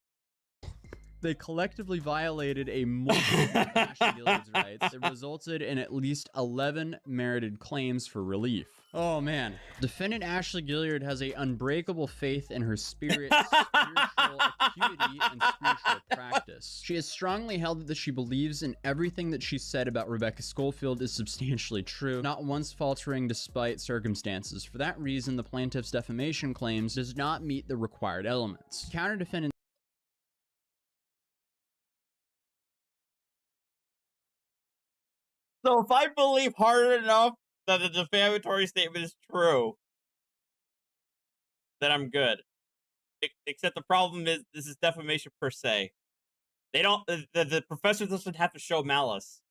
They collectively violated a multitude of Ashley Gilliard's rights that resulted in at least 11 merited claims for relief. Oh man. Defendant Ashley Gilliard has a unbreakable faith in her spirit, spiritual acuity, and spiritual practice. She has strongly held that she believes in everything that she said about Rebecca Schofield is substantially true, not once faltering despite circumstances. For that reason, the plaintiff's defamation claims does not meet the required elements. Counter-defendant
So if I believe hard enough that the defamatory statement is true, then I'm good. Except the problem is this is defamation per se. They don't. The professor doesn't have to show malice.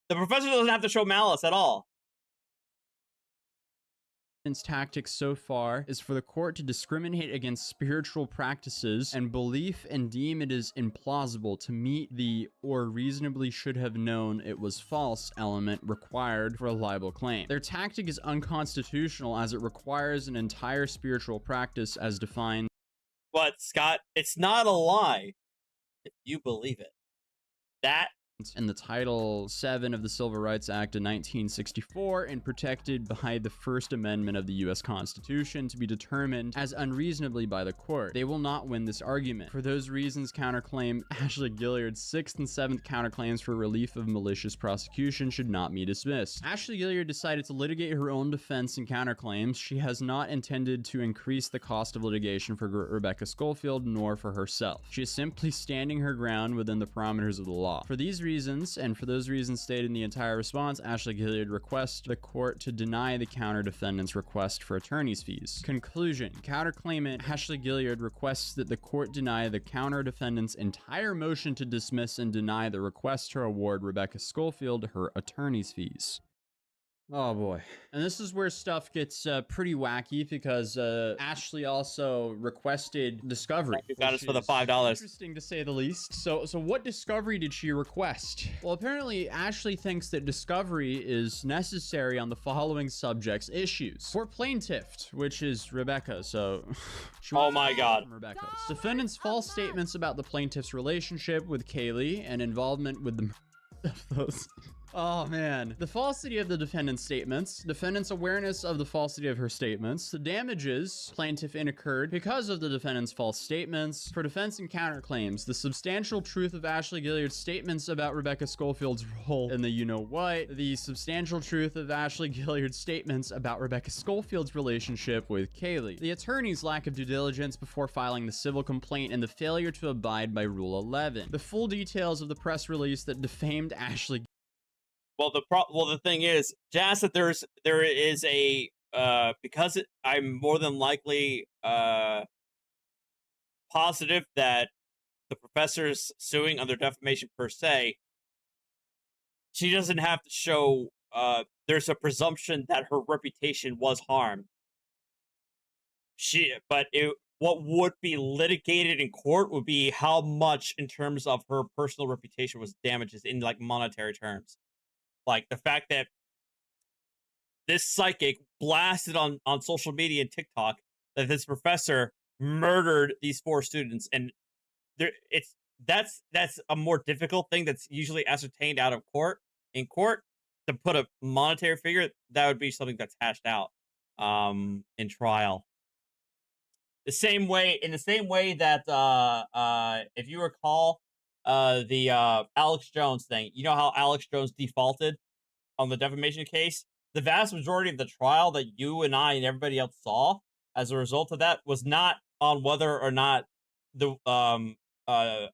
The professor doesn't have to show malice at all.
tactics so far is for the court to discriminate against spiritual practices and belief and deem it is implausible to meet the or reasonably should have known it was false element required for a libel claim. Their tactic is unconstitutional as it requires an entire spiritual practice as defined.
But Scott, it's not a lie if you believe it. That
in the Title VII of the Civil Rights Act of 1964 and protected by the First Amendment of the U.S. Constitution to be determined as unreasonably by the court. They will not win this argument. For those reasons, counterclaim Ashley Gilliard's 6th and 7th counterclaims for relief of malicious prosecution should not be dismissed. Ashley Gilliard decided to litigate her own defense and counterclaims. She has not intended to increase the cost of litigation for Rebecca Schofield nor for herself. She is simply standing her ground within the parameters of the law. For these reasons, and for those reasons stated in the entire response, Ashley Gilliard requests the court to deny the counter-defendant's request for attorney's fees. Conclusion. Counterclaimant Ashley Gilliard requests that the court deny the counter-defendant's entire motion to dismiss and deny the request to award Rebecca Schofield her attorney's fees. Oh boy. And this is where stuff gets pretty wacky because Ashley also requested discovery.
You got us for the $5.
Interesting to say the least. So what discovery did she request? Well, apparently Ashley thinks that discovery is necessary on the following subjects issues. For plaintiff, which is Rebecca, so
oh my god.
Rebecca's defendant's false statements about the plaintiff's relationship with Kaylee and involvement with the those. Oh man. The falsity of the defendant's statements, defendant's awareness of the falsity of her statements, the damages plaintiff incurred because of the defendant's false statements, for defense and counterclaims, the substantial truth of Ashley Gilliard's statements about Rebecca Schofield's role in the you-know-what, the substantial truth of Ashley Gilliard's statements about Rebecca Schofield's relationship with Kaylee, the attorney's lack of due diligence before filing the civil complaint, and the failure to abide by Rule 11. The full details of the press release that defamed Ashley.
Well, the thing is, Jazz, that there is a because I'm more than likely positive that the professor's suing under defamation per se. She doesn't have to show. There's a presumption that her reputation was harmed. What would be litigated in court would be how much in terms of her personal reputation was damages in like monetary terms. Like the fact that this psychic blasted on social media and TikTok that this professor murdered these 4 students, and that's a more difficult thing that's usually ascertained out of court. In court, to put a monetary figure, that would be something that's hashed out in trial. In the same way that if you recall the Alex Jones thing. You know how Alex Jones defaulted on the defamation case? The vast majority of the trial that you and I and everybody else saw as a result of that was not on whether or not the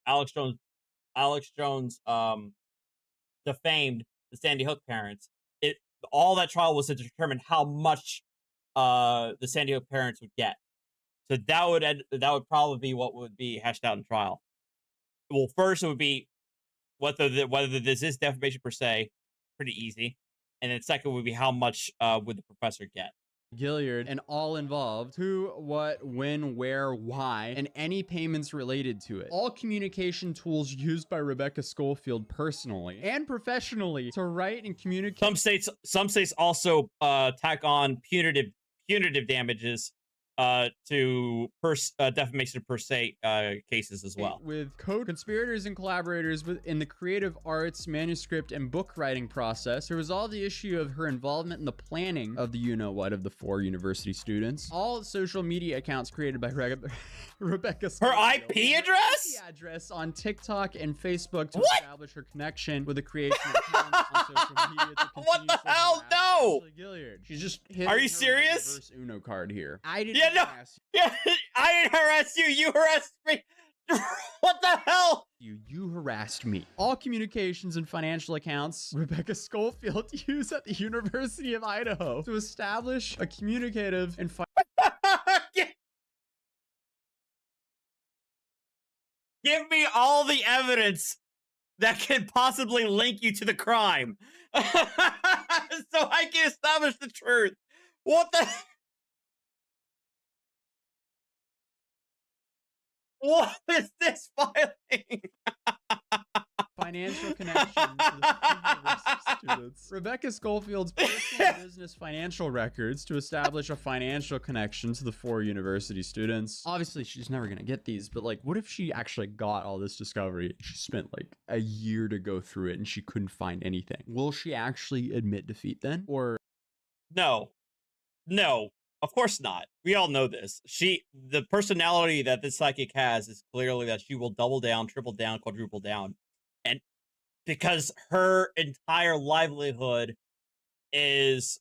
Alex Jones defamed the Sandy Hook parents. All that trial was to determine how much the Sandy Hook parents would get. So that would probably be what would be hashed out in trial. Well, first it would be whether this is defamation per se, pretty easy, and then second would be how much would the professor get.
Gilliard and all involved, who, what, when, where, why, and any payments related to it. All communication tools used by Rebecca Schofield personally and professionally to write and communicate.
Some states also tack on punitive damages defamation per se cases as well.
With co-conspirators and collaborators in the creative arts, manuscript, and book writing process to resolve the issue of her involvement in the planning of the you-know-what of the 4 university students. All social media accounts created by Rebecca
Her IP address?
Address on TikTok and Facebook to establish her connection with the creation of accounts on social media.
What the hell? No!
Gilliard. She's just hitting
Are you
her
serious?
reverse Uno card here. I didn't harass
you. Yeah, I didn't harass you. You harassed me. What the hell?
You harassed me. All communications and financial accounts Rebecca Schofield used at the University of Idaho to establish a communicative and
Give me all the evidence that can possibly link you to the crime so I can establish the truth. What the? What is this filing?
financial connection to the university students. Rebecca Schofield's personal business financial records to establish a financial connection to the 4 university students. Obviously, she's never going to get these, but like, what if she actually got all this discovery? She spent like a year to go through it and she couldn't find anything. Will she actually admit defeat then? Or
no, of course not. We all know this. The personality that this psychic has is clearly that she will double down, triple down, quadruple down. And because her entire livelihood is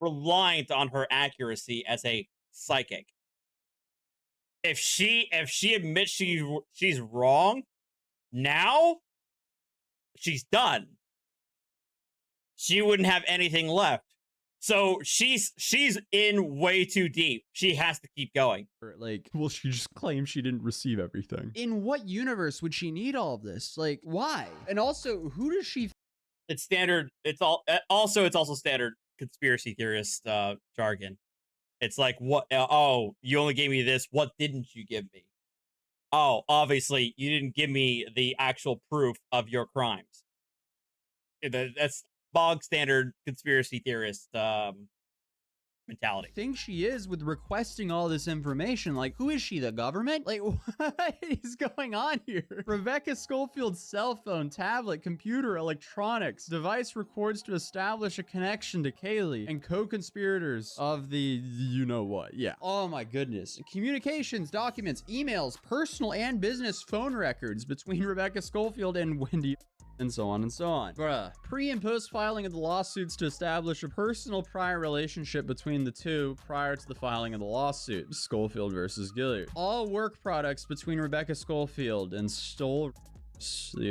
reliant on her accuracy as a psychic. If she admits she's wrong, now she's done. She wouldn't have anything left. So she's in way too deep. She has to keep going.
Like, will she just claim she didn't receive everything? In what universe would she need all of this? Like, why? And also, who does she?
It's standard. It's also standard conspiracy theorist jargon. It's like, what? Oh, you only gave me this. What didn't you give me? Oh, obviously you didn't give me the actual proof of your crimes. That's bog standard conspiracy theorist mentality.
Think she is with requesting all this information. Like, who is she, the government? Like, what is going on here? Rebecca Schofield's cell phone, tablet, computer, electronics, device records to establish a connection to Kaylee and co-conspirators of the you-know-what. Yeah. Oh my goodness. Communications, documents, emails, personal and business phone records between Rebecca Schofield and Wendy, and so on and so on. Bruh. Pre and post filing of the lawsuits to establish a personal prior relationship between the two prior to the filing of the lawsuit. Schofield versus Gilliard. All work products between Rebecca Schofield and the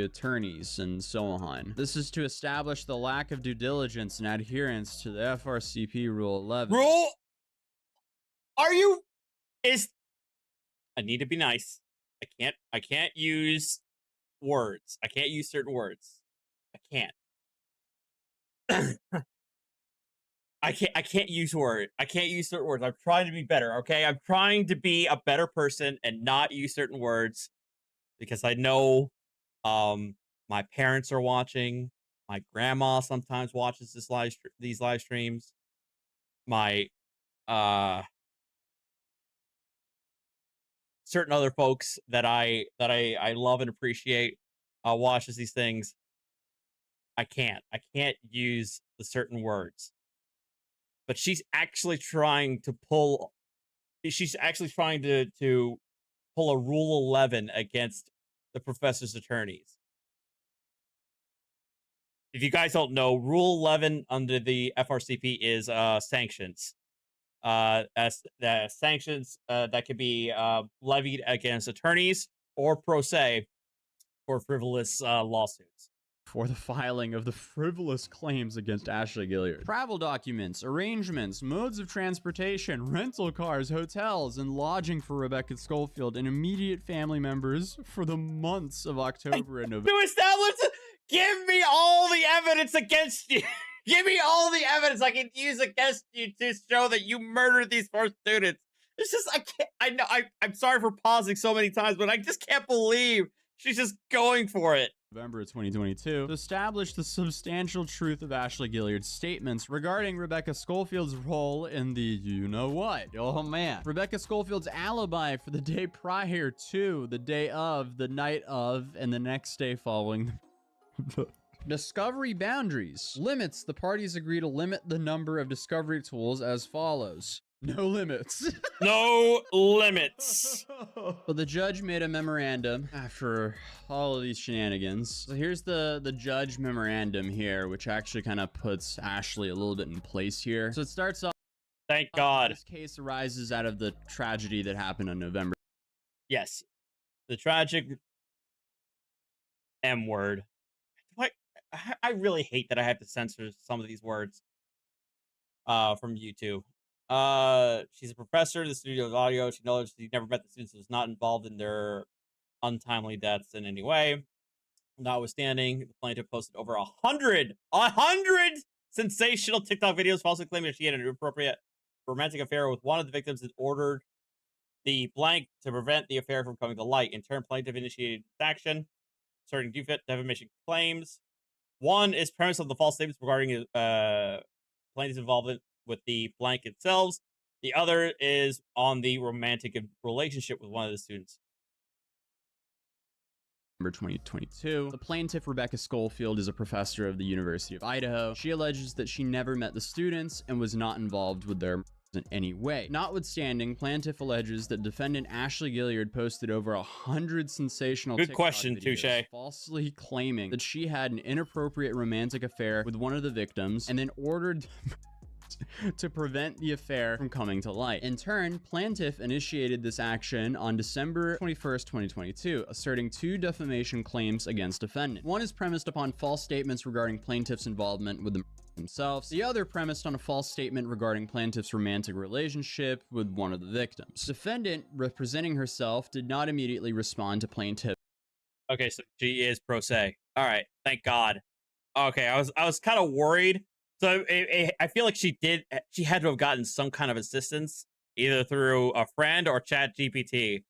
attorneys and so on. This is to establish the lack of due diligence and adherence to the FRCP Rule 11.
I need to be nice. I can't use words. I can't use certain words. I can't. I can't use words. I can't use certain words. I'm trying to be better, okay? I'm trying to be a better person and not use certain words because I know my parents are watching. My grandma sometimes watches these live streams. My certain other folks that I love and appreciate watches these things. I can't use the certain words. But she's actually trying to pull a Rule 11 against the professor's attorneys. If you guys don't know, Rule 11 under the FRCP is sanctions. As sanctions that could be levied against attorneys or pro se for frivolous lawsuits.
For the filing of the frivolous claims against Ashley Gilliard. Travel documents, arrangements, modes of transportation, rental cars, hotels, and lodging for Rebecca Schofield and immediate family members for the months of October and November.
To establish, give me all the evidence against you. Give me all the evidence I can use against you to show that you murdered these 4 students. It's just, I'm sorry for pausing so many times, but I just can't believe she's just going for it.
November of 2022 to establish the substantial truth of Ashley Gilliard's statements regarding Rebecca Schofield's role in the you-know-what. Oh man. Rebecca Schofield's alibi for the day prior to, the day of, the night of, and the next day following the discovery boundaries. Limits. The parties agree to limit the number of discovery tools as follows. No limits.
No limits.
But the judge made a memorandum after all of these shenanigans. So here's the judge memorandum here, which actually kind of puts Ashley a little bit in place here. So it starts off.
Thank God.
This case arises out of the tragedy that happened on November.
Yes. The tragic M word. I really hate that I have to censor some of these words from YouTube. She's a professor in the studio of audio. She knows she never met the students, was not involved in their untimely deaths in any way. Notwithstanding, the plaintiff posted over 100 sensational TikTok videos falsely claiming that she had an inappropriate romantic affair with one of the victims and ordered the blank to prevent the affair from coming to light. In turn, plaintiff initiated action, asserting defamation claims. One is premise of the false statements regarding plaintiff's involvement with the blank itself. The other is on the romantic relationship with one of the students.
2022. The plaintiff, Rebecca Schofield, is a professor of the University of Idaho. She alleges that she never met the students and was not involved with their in any way. Notwithstanding, plaintiff alleges that defendant Ashley Gilliard posted over 100 sensational
Good
TikTok
question,
videos
Touche.
falsely claiming that she had an inappropriate romantic affair with one of the victims and then ordered to prevent the affair from coming to light. In turn, plaintiff initiated this action on December 21st, 2022, asserting 2 defamation claims against defendant. One is premised upon false statements regarding plaintiff's involvement with the themselves. The other premised on a false statement regarding plaintiff's romantic relationship with one of the victims. Defendant, representing herself, did not immediately respond to plaintiff.
Okay, so she is pro se. All right, thank God. Okay, I was kind of worried. So I feel like she had to have gotten some kind of assistance either through a friend or Chat GPT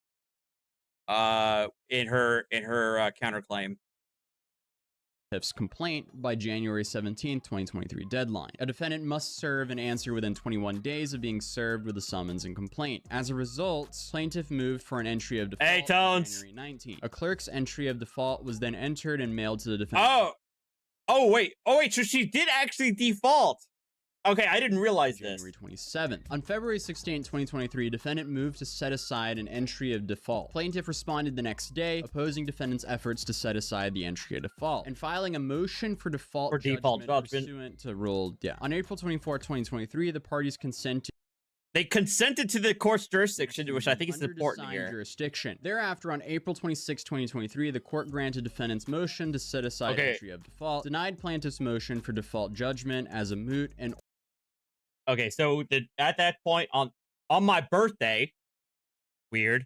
in her counterclaim.
Complaint by January 17, 2023 deadline. A defendant must serve an answer within 21 days of being served with a summons and complaint. As a result, plaintiff moved for an entry of default on January 19. A clerk's entry of default was then entered and mailed to the defendant.
Oh wait, so she did actually default. Okay, I didn't realize
January 27th. On February 16, 2023, defendant moved to set aside an entry of default. Plaintiff responded the next day, opposing defendant's efforts to set aside the entry of default and filing a motion for default judgment pursuant to rule. On April 24, 2023, the parties consented.
They consented to the court's jurisdiction, which I think is important here.
Jurisdiction. Thereafter, on April 26, 2023, the court granted defendant's motion to set aside entry of default, denied plaintiff's motion for default judgment as a moot, and
okay, so at that point on my birthday, weird.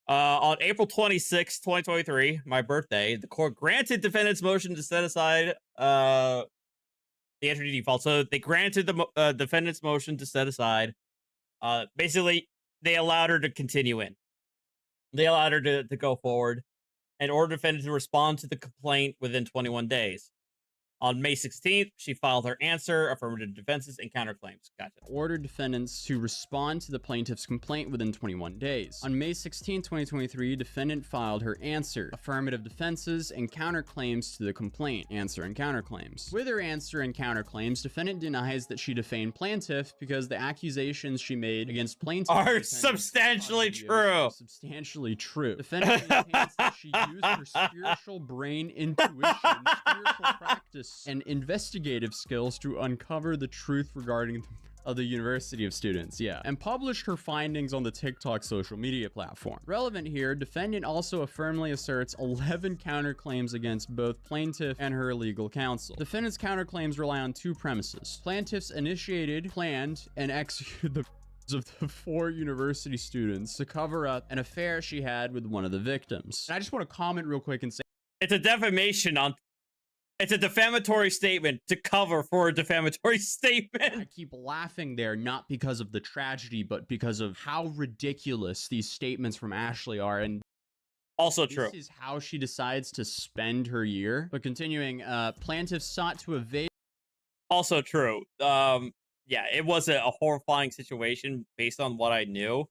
On April 26, 2023, my birthday, the court granted defendant's motion to set aside the entry default. So they granted the defendant's motion to set aside. Basically, they allowed her to continue in. They allowed her to go forward and ordered defendant to respond to the complaint within 21 days. On May 16th, she filed her answer, affirmative defenses, and counterclaims. Gotcha.
Ordered defendants to respond to the plaintiff's complaint within 21 days. On May 16, 2023, defendant filed her answer, affirmative defenses, and counterclaims to the complaint. Answer and counterclaims. With her answer and counterclaims, defendant denies that she defamed plaintiff because the accusations she made against plaintiff
are substantially true.
Substantially true. Defendant maintains that she used her spiritual brain, intuition, spiritual practice, and investigative skills to uncover the truth regarding the University of Students, and published her findings on the TikTok social media platform. Relevant here, defendant also firmly asserts 11 counterclaims against both plaintiff and her legal counsel. Defendant's counterclaims rely on 2 premises. Plaintiffs initiated, planned, and executed the of the 4 university students to cover up an affair she had with one of the victims. And I just want to comment real quick and say
it's a defamation on. It's a defamatory statement to cover for a defamatory statement.
I keep laughing there, not because of the tragedy, but because of how ridiculous these statements from Ashley are. And
Also true.
This is how she decides to spend her year. But continuing, plaintiffs sought to evade.
Also true. Yeah, it was a horrifying situation based on what I knew.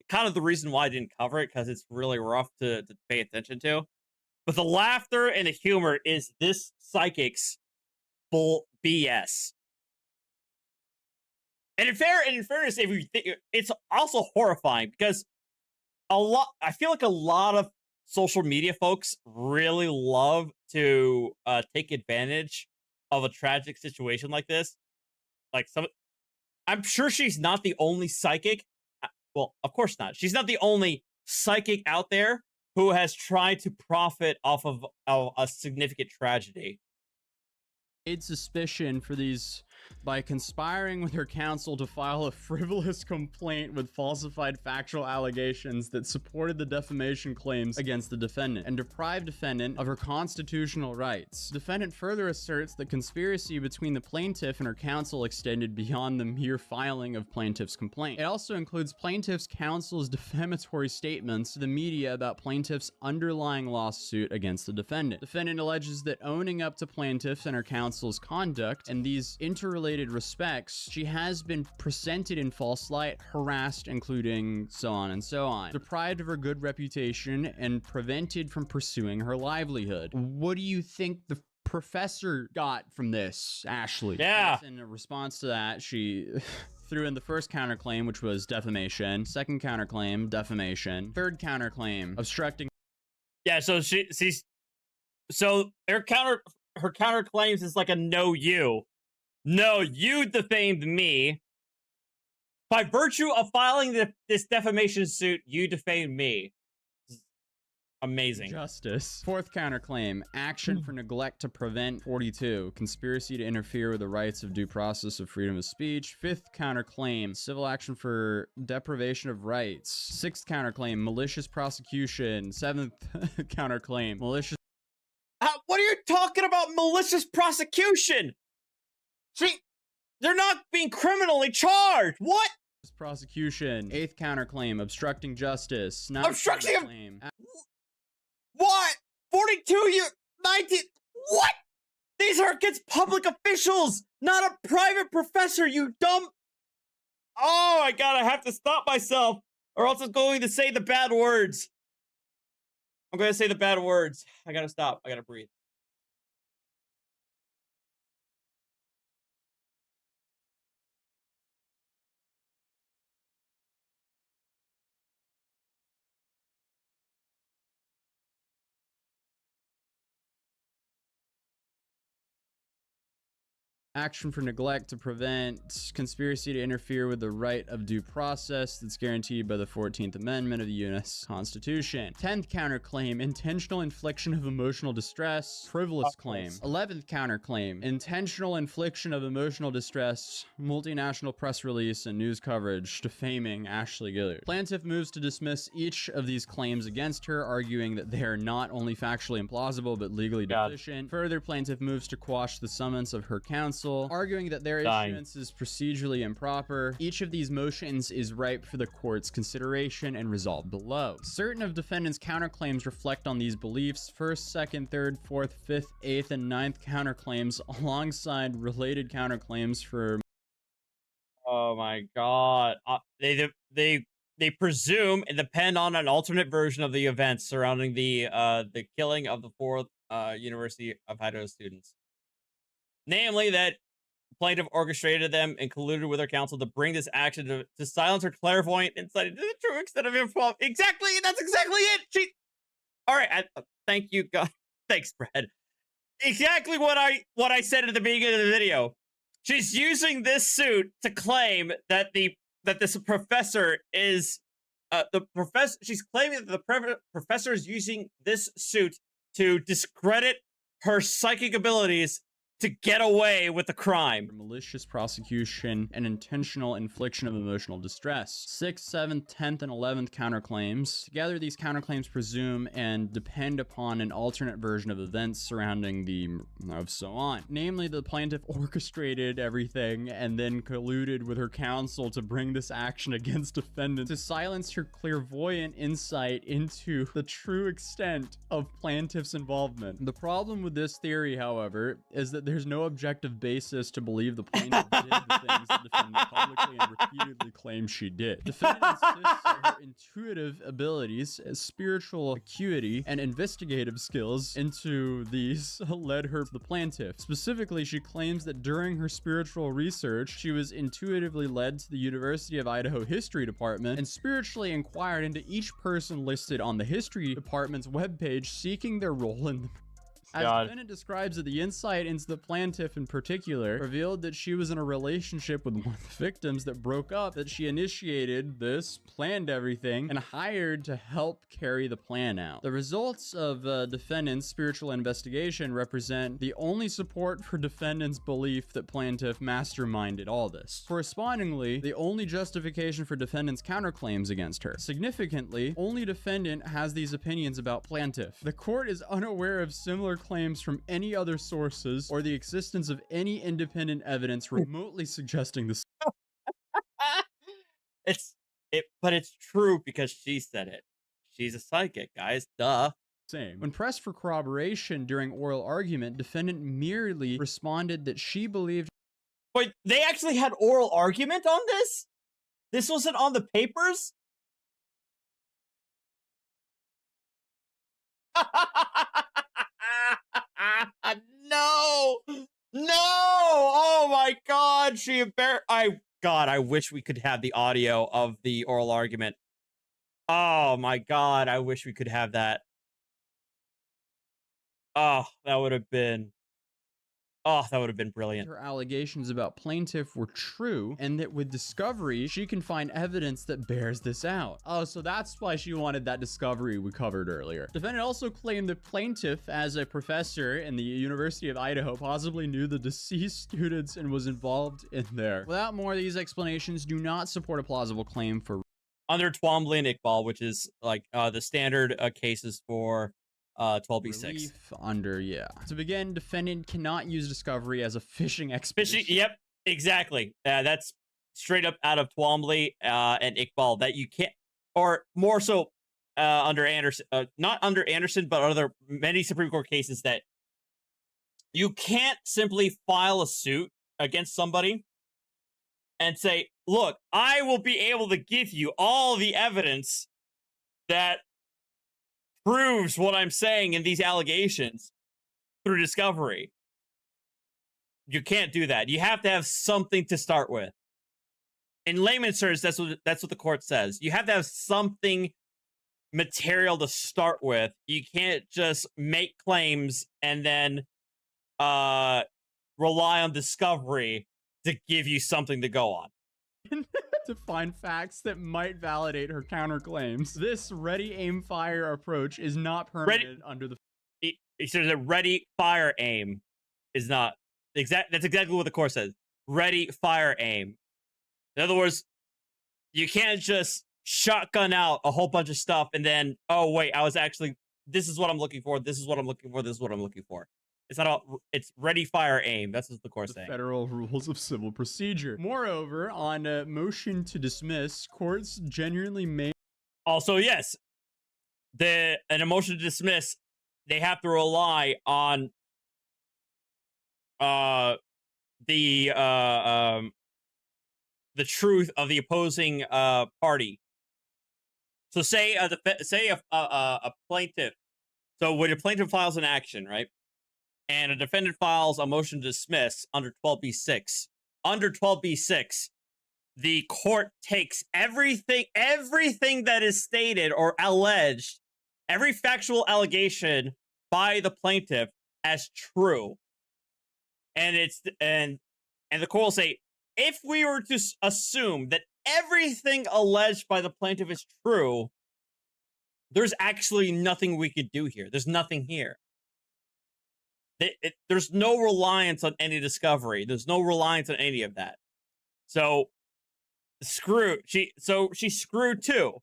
Kind of the reason why I didn't cover it, because it's really rough to pay attention to. But the laughter and the humor is this psychic's bull BS. And in fairness, if you think, it's also horrifying because I feel like a lot of social media folks really love to take advantage of a tragic situation like this. Like I'm sure she's not the only psychic. Well, of course not. She's not the only psychic out there who has tried to profit off of a significant tragedy.
Suspicion for these by conspiring with her counsel to file a frivolous complaint with falsified factual allegations that supported the defamation claims against the defendant and deprived defendant of her constitutional rights. Defendant further asserts the conspiracy between the plaintiff and her counsel extended beyond the mere filing of plaintiff's complaint. It also includes plaintiff's counsel's defamatory statements to the media about plaintiff's underlying lawsuit against the defendant. Defendant alleges that owning up to plaintiff's and her counsel's conduct and these interrelated respects, she has been presented in false light, harassed, including so on and so on, deprived of her good reputation, and prevented from pursuing her livelihood. What do you think the professor got from this, Ashley?
Yeah.
In response to that, she threw in the first counterclaim, which was defamation, second counterclaim, defamation, third counterclaim, obstructing.
Yeah, so she's so her counterclaims is like a no, you defamed me. By virtue of filing this defamation suit, you defamed me. Amazing.
Justice. Fourth counterclaim, action for neglect to prevent. 42, conspiracy to interfere with the rights of due process of freedom of speech. Fifth counterclaim, civil action for deprivation of rights. Sixth counterclaim, malicious prosecution. Seventh counterclaim, malicious.
What are you talking about? Malicious prosecution? They're not being criminally charged. What?
Prosecution. Eighth counterclaim, obstructing justice.
Obstruction of what? 42 19. What? These are against public officials, not a private professor, you dumb. Oh my god, I have to stop myself, or else I'm going to say the bad words. I'm going to say the bad words. I gotta stop. I gotta breathe.
Action for neglect to prevent, conspiracy to interfere with the right of due process that's guaranteed by the 14th Amendment of the U.S. Constitution. 10th counterclaim, intentional infliction of emotional distress, frivolous claim. 11th counterclaim, intentional infliction of emotional distress, multinational press release and news coverage, defaming Ashley Gillard. Plaintiff moves to dismiss each of these claims against her, arguing that they are not only factually implausible but legally deficient. Further, plaintiff moves to quash the summons of her counsel, arguing that their issuance is procedurally improper. Each of these motions is ripe for the court's consideration and resolved below. Certain of defendants' counterclaims reflect on these beliefs. First, second, third, fourth, fifth, eighth, and ninth counterclaims, alongside related counterclaims for.
Oh my god. They presume and depend on an alternate version of the events surrounding the killing of the 4th University of Idaho students. Namely, that plaintiff orchestrated them and colluded with her counsel to bring this action to silence her clairvoyant insight into the true extent of influence. Exactly, that's exactly it. All right. Thank you, God. Thanks, Brad. Exactly what I said at the beginning of the video. She's using this suit to claim that this professor is She's claiming that the professor is using this suit to discredit her psychic abilities to get away with the crime.
Malicious prosecution and intentional infliction of emotional distress. 6th, 7th, 10th, and 11th counterclaims. Together, these counterclaims presume and depend upon an alternate version of events surrounding the of so on. Namely, the plaintiff orchestrated everything and then colluded with her counsel to bring this action against defendant to silence her clairvoyant insight into the true extent of plaintiff's involvement. The problem with this theory, however, is that there's no objective basis to believe the plaintiff did the things the defendant publicly and repeatedly claims she did. Defendant insists that her intuitive abilities, spiritual acuity, and investigative skills into these led her to the plaintiff. Specifically, she claims that during her spiritual research, she was intuitively led to the University of Idaho History Department and spiritually inquired into each person listed on the History Department's webpage, seeking their role in the As the defendant describes it, the insight into the plaintiff in particular revealed that she was in a relationship with one of the victims that broke up, that she initiated this, planned everything, and hired to help carry the plan out. The results of defendant's spiritual investigation represent the only support for defendant's belief that plaintiff masterminded all this. Correspondingly, the only justification for defendant's counterclaims against her. Significantly, only defendant has these opinions about plaintiff. The court is unaware of similar claims from any other sources or the existence of any independent evidence remotely suggesting this.
But it's true because she said it. She's a psychic, guys. Duh.
Same. When pressed for corroboration during oral argument, defendant merely responded that she believed.
Wait, they actually had oral argument on this? This wasn't on the papers? No! No! Oh my god, she embarrassed. I wish we could have the audio of the oral argument. Oh my god, I wish we could have that. Oh, that would have been brilliant.
Her allegations about plaintiff were true, and that with discovery, she can find evidence that bears this out. Oh, so that's why she wanted that discovery we covered earlier. Defendant also claimed that plaintiff, as a professor in the University of Idaho, possibly knew the deceased students and was involved in there. Without more, these explanations do not support a plausible claim for
under Twombly and Iqbal, which is like the standard cases for 12b6.
Relief under, yeah. To begin, defendant cannot use discovery as a fishing expedition.
Yep, exactly. That's straight up out of Twombly and Iqbal that you can't, or more so under Anderson, not under Anderson, but other many Supreme Court cases that you can't simply file a suit against somebody and say, look, I will be able to give you all the evidence that proves what I'm saying in these allegations through discovery. You can't do that. You have to have something to start with. In layman's terms, that's what the court says. You have to have something material to start with. You can't just make claims and then rely on discovery to give you something to go on.
To find facts that might validate her counterclaims. This ready, aim, fire approach is not permitted under the...
So the ready, fire, aim is not... That's exactly what the court says. Ready, fire, aim. In other words, you can't just shotgun out a whole bunch of stuff and then, oh, wait, this is what I'm looking for, this is what I'm looking for, this is what I'm looking for. It's not all, it's ready, fire, aim. That's what the court's saying.
Federal rules of civil procedure. Moreover, on a motion to dismiss, courts genuinely may...
Also, yes, in a motion to dismiss, they have to rely on the truth of the opposing party. So say a plaintiff. So when a plaintiff files an action, right? And a defendant files a motion to dismiss under 12b6. Under 12b6, the court takes everything that is stated or alleged, every factual allegation by the plaintiff as true. And the court will say, if we were to assume that everything alleged by the plaintiff is true, there's actually nothing we could do here. There's nothing here. There's no reliance on any discovery. There's no reliance on any of that. So she screwed too.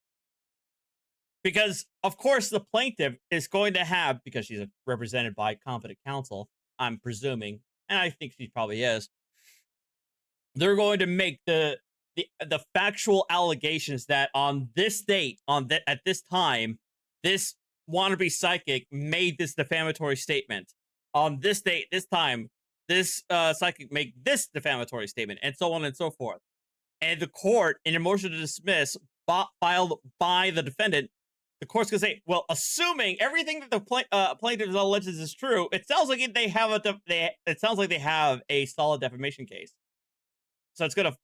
Because of course the plaintiff is going to have, because she's represented by competent counsel, I'm presuming, and I think she probably is, they're going to make the factual allegations that on this date, at this time, this wannabe psychic made this defamatory statement. On this date, this time, this psychic made this defamatory statement, and so on and so forth. And the court, in a motion to dismiss filed by the defendant, the court's gonna say, well, assuming everything that the plaintiff alleges is true, it sounds like they have a solid defamation case. So it's gonna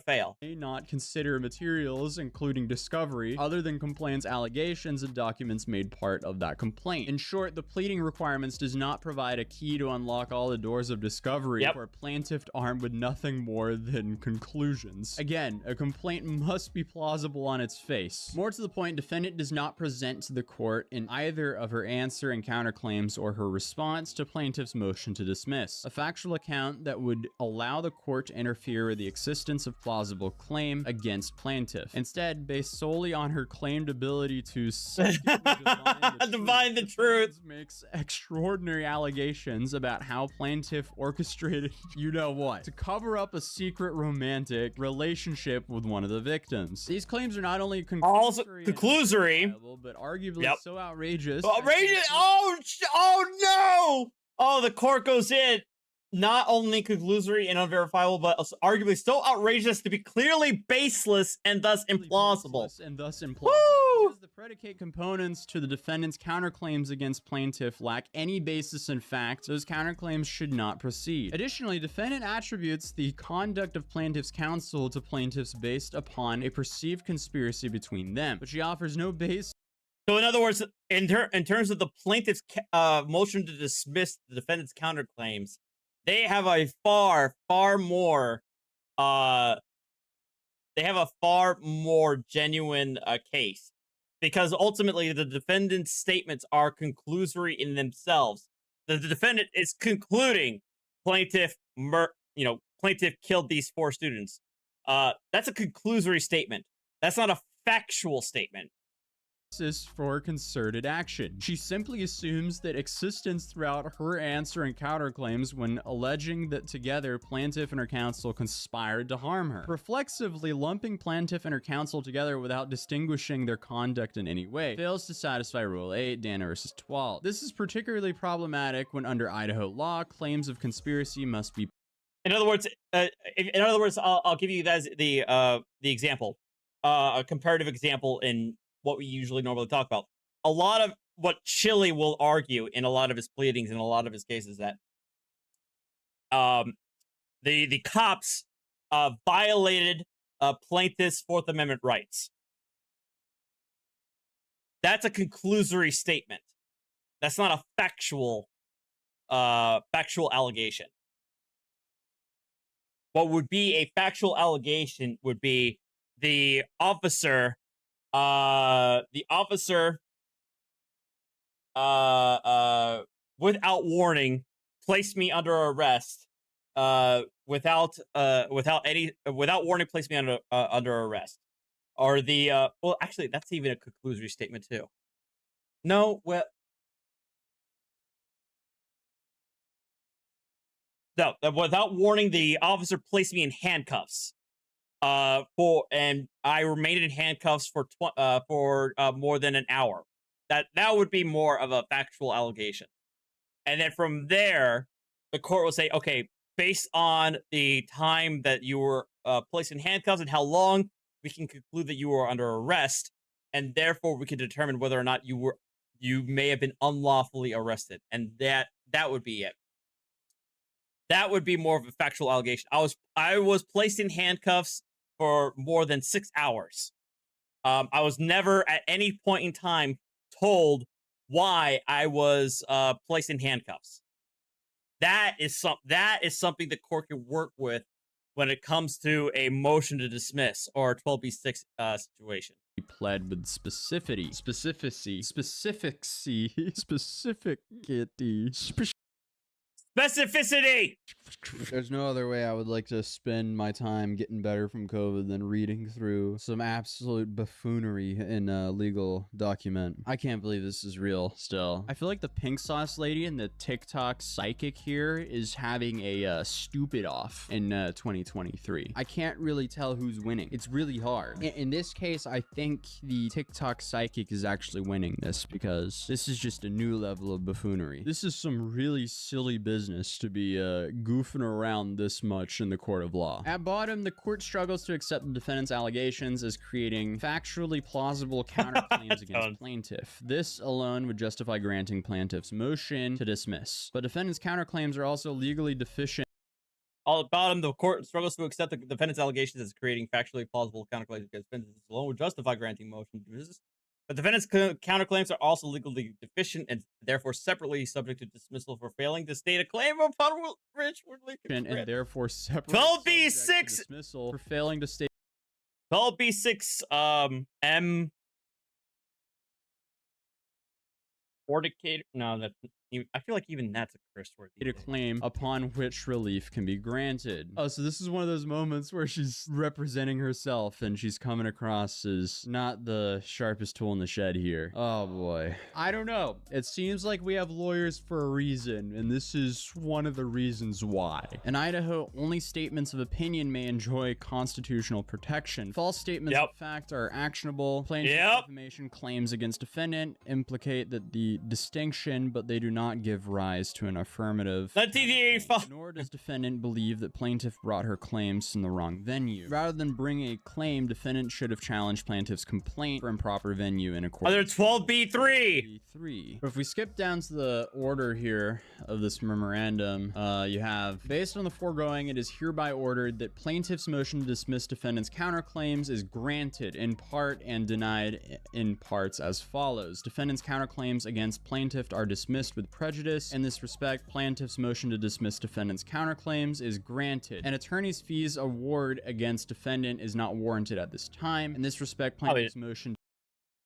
fail.
May not consider materials, including discovery, other than complainant's allegations and documents made part of that complaint. In short, the pleading requirements does not provide a key to unlock all the doors of discovery for a plaintiff armed with nothing more than conclusions. Again, a complaint must be plausible on its face. More to the point, defendant does not present to the court in either of her answer and counterclaims or her response to plaintiff's motion to dismiss a factual account that would allow the court to interfere with the existence of plausible claim against plaintiff. Instead, based solely on her claimed ability to
divine the truth,
makes extraordinary allegations about how plaintiff orchestrated you know what to cover up a secret romantic relationship with one of the victims. These claims are not only conclusory, but arguably so outrageous.
Outrageous! Oh no! Oh, the court goes in. Not only conclusory and unverifiable, but arguably so outrageous to be clearly baseless and thus implausible.
Because the predicate components to the defendant's counterclaims against plaintiff lack any basis in fact, those counterclaims should not proceed. Additionally, defendant attributes the conduct of plaintiff's counsel to plaintiffs based upon a perceived conspiracy between them, but she offers no basis.
So in other words, in terms of the plaintiff's motion to dismiss the defendant's counterclaims, they have a far more genuine case, because ultimately the defendant's statements are conclusory in themselves. The defendant is concluding plaintiff killed these 4 students. That's a conclusory statement. That's not a factual statement.
For concerted action. She simply assumes that existence throughout her answer and counterclaims when alleging that together plaintiff and her counsel conspired to harm her. Reflexively lumping plaintiff and her counsel together without distinguishing their conduct in any way fails to satisfy Rule 8, Dana versus 12. This is particularly problematic when under Idaho law, claims of conspiracy must be.
In other words, I'll give you guys the example, a comparative example in what we usually normally talk about. A lot of what Chili will argue in a lot of his pleadings in a lot of his cases that the cops violated plaintiff's Fourth Amendment rights. That's a conclusory statement. That's not a factual allegation. What would be a factual allegation would be the officer without warning placed me under arrest without warning placed me under arrest. Or the well, actually that's even a conclusory statement too. No, well, no, without warning the officer placed me in handcuffs. And I remained in handcuffs for more than an hour. That would be more of a factual allegation. And then from there, the court will say, okay, based on the time that you were placed in handcuffs and how long, we can conclude that you were under arrest, and therefore we can determine whether or not you may have been unlawfully arrested, and that would be it. That would be more of a factual allegation. I was placed in handcuffs for more than 6 hours. I was never at any point in time told why I was placed in handcuffs. That is something the court can work with when it comes to a motion to dismiss or a 12B6 situation.
He pled with specificity.
Specificity!
There's no other way I would like to spend my time getting better from COVID than reading through some absolute buffoonery in a legal document. I can't believe this is real still. I feel like the pink sauce lady and the TikTok psychic here is having a stupid off in 2023. I can't really tell who's winning. It's really hard. In this case, I think the TikTok psychic is actually winning this because this is just a new level of buffoonery. This is some really silly business to be goofing around this much in the court of law. At bottom, the court struggles to accept the defendant's allegations as creating factually plausible counterclaims against plaintiff. This alone would justify granting plaintiff's motion to dismiss. But defendant's counterclaims are also legally deficient.
All at bottom, the court struggles to accept the defendant's allegations as creating factually plausible counterclaims against defendants. This alone would justify granting motion to dismiss. But defendant's counterclaims are also legally deficient and therefore separately subject to dismissal for failing to state a claim upon which were
And therefore separately
12B6
dismissal for failing to state
12B6 M fornicator. No, that I feel like even that's a curse word.
A claim upon which relief can be granted. Oh, so this is one of those moments where she's representing herself and she's coming across as not the sharpest tool in the shed here. Oh boy. I don't know. It seems like we have lawyers for a reason, and this is one of the reasons why. In Idaho, only statements of opinion may enjoy constitutional protection. False statements of fact are actionable. Plaintiff's defamation claims against defendant implicate that the distinction, but they do not give rise to an affirmative.
1985.
Nor does defendant believe that plaintiff brought her claims in the wrong venue. Rather than bring a claim, defendant should have challenged plaintiff's complaint for improper venue in a court.
Other 12B3.
But if we skip down to the order here of this memorandum, you have, based on the foregoing, it is hereby ordered that plaintiff's motion to dismiss defendant's counterclaims is granted in part and denied in parts as follows. Defendant's counterclaims against plaintiff are dismissed with prejudice. In this respect, plaintiff's motion to dismiss defendant's counterclaims is granted. An attorney's fees award against defendant is not warranted at this time. In this respect, plaintiff's motion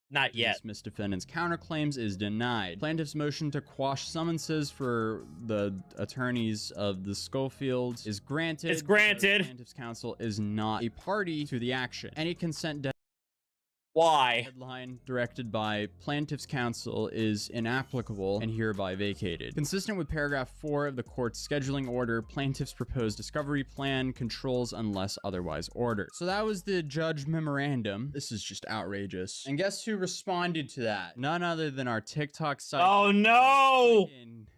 not yet
dismiss defendant's counterclaims is denied. Plaintiff's motion to quash summonses for the attorneys of the Schofields is granted.
It's granted.
Plaintiff's counsel is not a party to the action. Any consent
why?
Deadline directed by plaintiff's counsel is inapplicable and hereby vacated. Consistent with paragraph 4 of the court's scheduling order, plaintiff's proposed discovery plan controls unless otherwise ordered. So that was the judge memorandum. This is just outrageous. And guess who responded to that? None other than our TikTok site.
Oh no!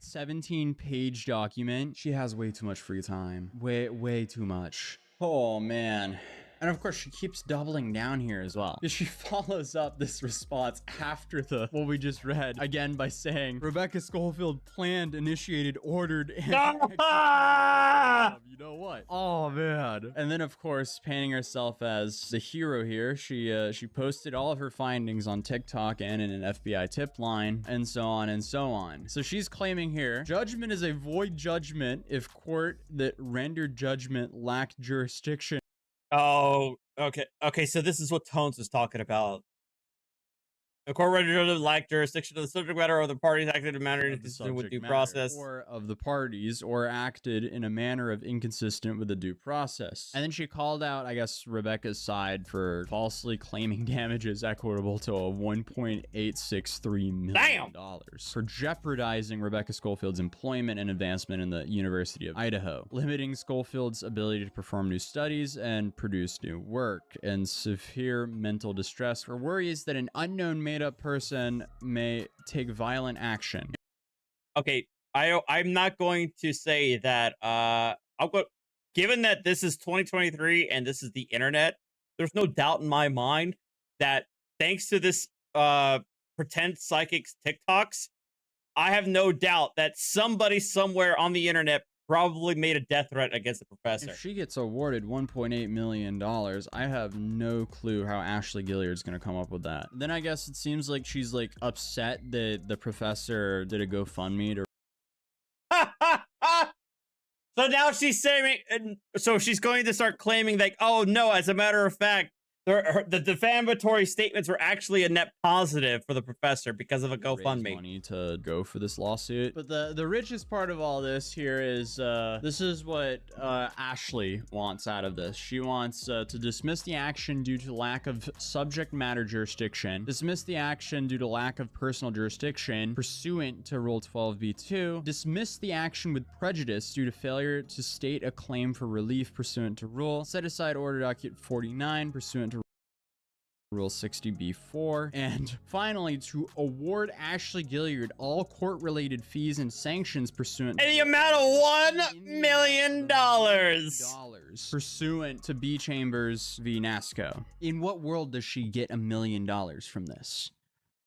17-page document. She has way too much free time. Way too much. Oh man. And of course, she keeps doubling down here as well. She follows up this response after what we just read, again by saying, Rebecca Schofield planned, initiated, ordered, and you know what? Oh, man. And then, of course, painting herself as the hero here, she posted all of her findings on TikTok and in an FBI tip line, and so on and so on. So she's claiming here, judgment is a void judgment if court that rendered judgment lacked jurisdiction.
Oh, okay. So this is what Tones was talking about. The court rendered lack jurisdiction of the subject matter or the parties acted in a manner inconsistent with due process.
Or of the parties, or acted in a manner of inconsistent with the due process. And then she called out, I guess, Rebecca's side for falsely claiming damages equitable to a $1.863 million for jeopardizing Rebecca Schofield's employment and advancement in the University of Idaho, limiting Schofield's ability to perform new studies and produce new work, and severe mental distress or worries that an unknown made-up person may take violent action.
Okay, I'm not going to say that. Given that this is 2023 and this is the internet, there's no doubt in my mind that thanks to this pretend psychics TikToks, I have no doubt that somebody somewhere on the internet probably made a death threat against the professor.
If she gets awarded $1.8 million, I have no clue how Ashley Gilliard's going to come up with that. Then I guess it seems like she's like upset that the professor did a GoFundMe to...
So now she's saying, so she's going to start claiming like, oh no, as a matter of fact, the defamatory statements were actually a net positive for the professor because of a GoFundMe.
Money to go for this lawsuit. But the richest part of all this here is this is what Ashley wants out of this. She wants to dismiss the action due to lack of subject matter jurisdiction, dismiss the action due to lack of personal jurisdiction pursuant to Rule 12b2, dismiss the action with prejudice due to failure to state a claim for relief pursuant to rule, set aside order document 49 pursuant to Rule 60b4, and finally to award Ashley Gilliard all court-related fees and sanctions pursuant
in the amount of $1 million
pursuant to B. Chambers v. NASCO. In what world does she get $1 million from this?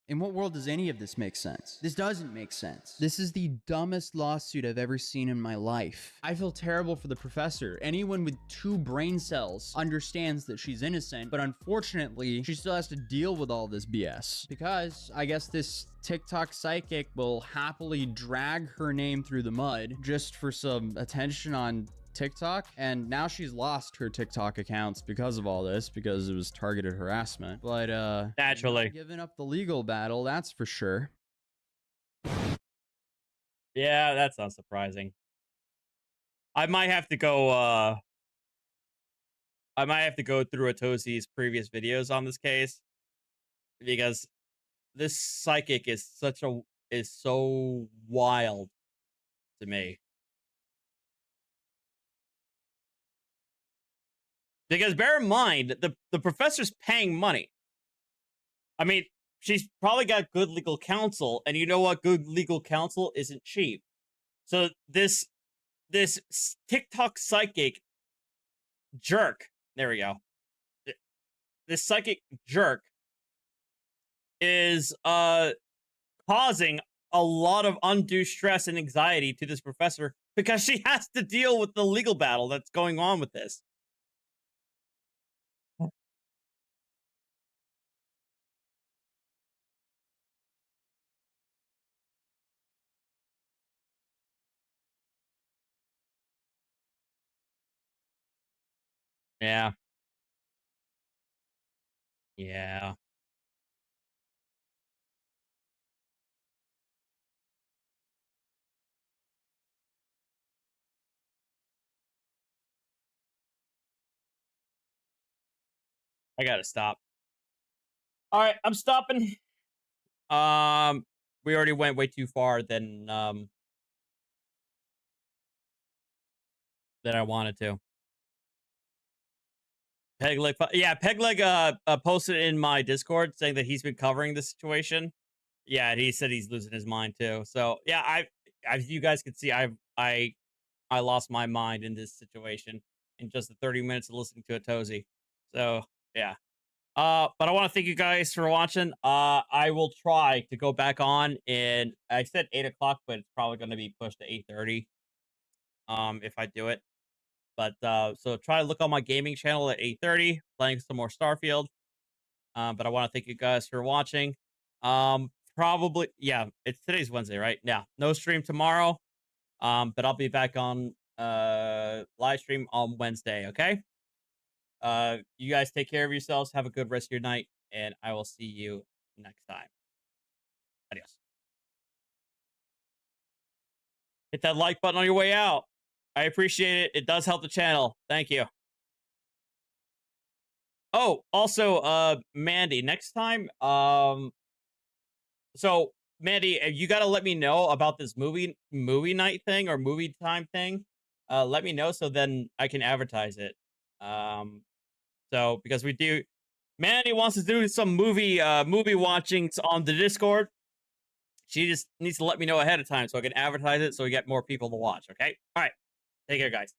In what world does any of this make sense? This doesn't make sense. This is the dumbest lawsuit I've ever seen in my life. I feel terrible for the professor. Anyone with 2 brain cells understands that she's innocent, but unfortunately, she still has to deal with all this BS. Because I guess this TikTok psychic will happily drag her name through the mud just for some attention on TikTok, and now she's lost her TikTok accounts because of all this, because it was targeted harassment. But
naturally,
not giving up the legal battle, that's for sure.
Yeah, that's not surprising. I might have to go through Atosi's previous videos on this case, because this psychic is so wild to me. Because bear in mind, the professor's paying money. I mean, she's probably got good legal counsel, and you know what? Good legal counsel isn't cheap. So this TikTok psychic jerk, there we go. This psychic jerk is causing a lot of undue stress and anxiety to this professor because she has to deal with the legal battle that's going on with this. Yeah. Yeah. I gotta stop. All right, I'm stopping. We already went way too far than I wanted to. Pegleg, yeah, Pegleg posted in my Discord saying that he's been covering the situation. Yeah, he said he's losing his mind too. So yeah, as you guys can see, I lost my mind in this situation in just the 30 minutes of listening to Atosi. So yeah. But I want to thank you guys for watching. I will try to go back on, and I said 8 o'clock, but it's probably going to be pushed to 8:30. If I do it. But so try to look on my gaming channel at 8:30, playing some more Starfield. But I want to thank you guys for watching. Probably, yeah, it's today's Wednesday, right? Yeah, no stream tomorrow. But I'll be back on live stream on Wednesday, okay? You guys take care of yourselves. Have a good rest of your night, and I will see you next time. Adios. Hit that like button on your way out. I appreciate it. It does help the channel. Thank you. Oh, also, Mandy, next time, so Mandy, you got to let me know about this movie night thing or movie time thing. Let me know so then I can advertise it. So because Mandy wants to do some movie watchings on the Discord. She just needs to let me know ahead of time so I can advertise it so we get more people to watch. Okay. All right. Take care, guys.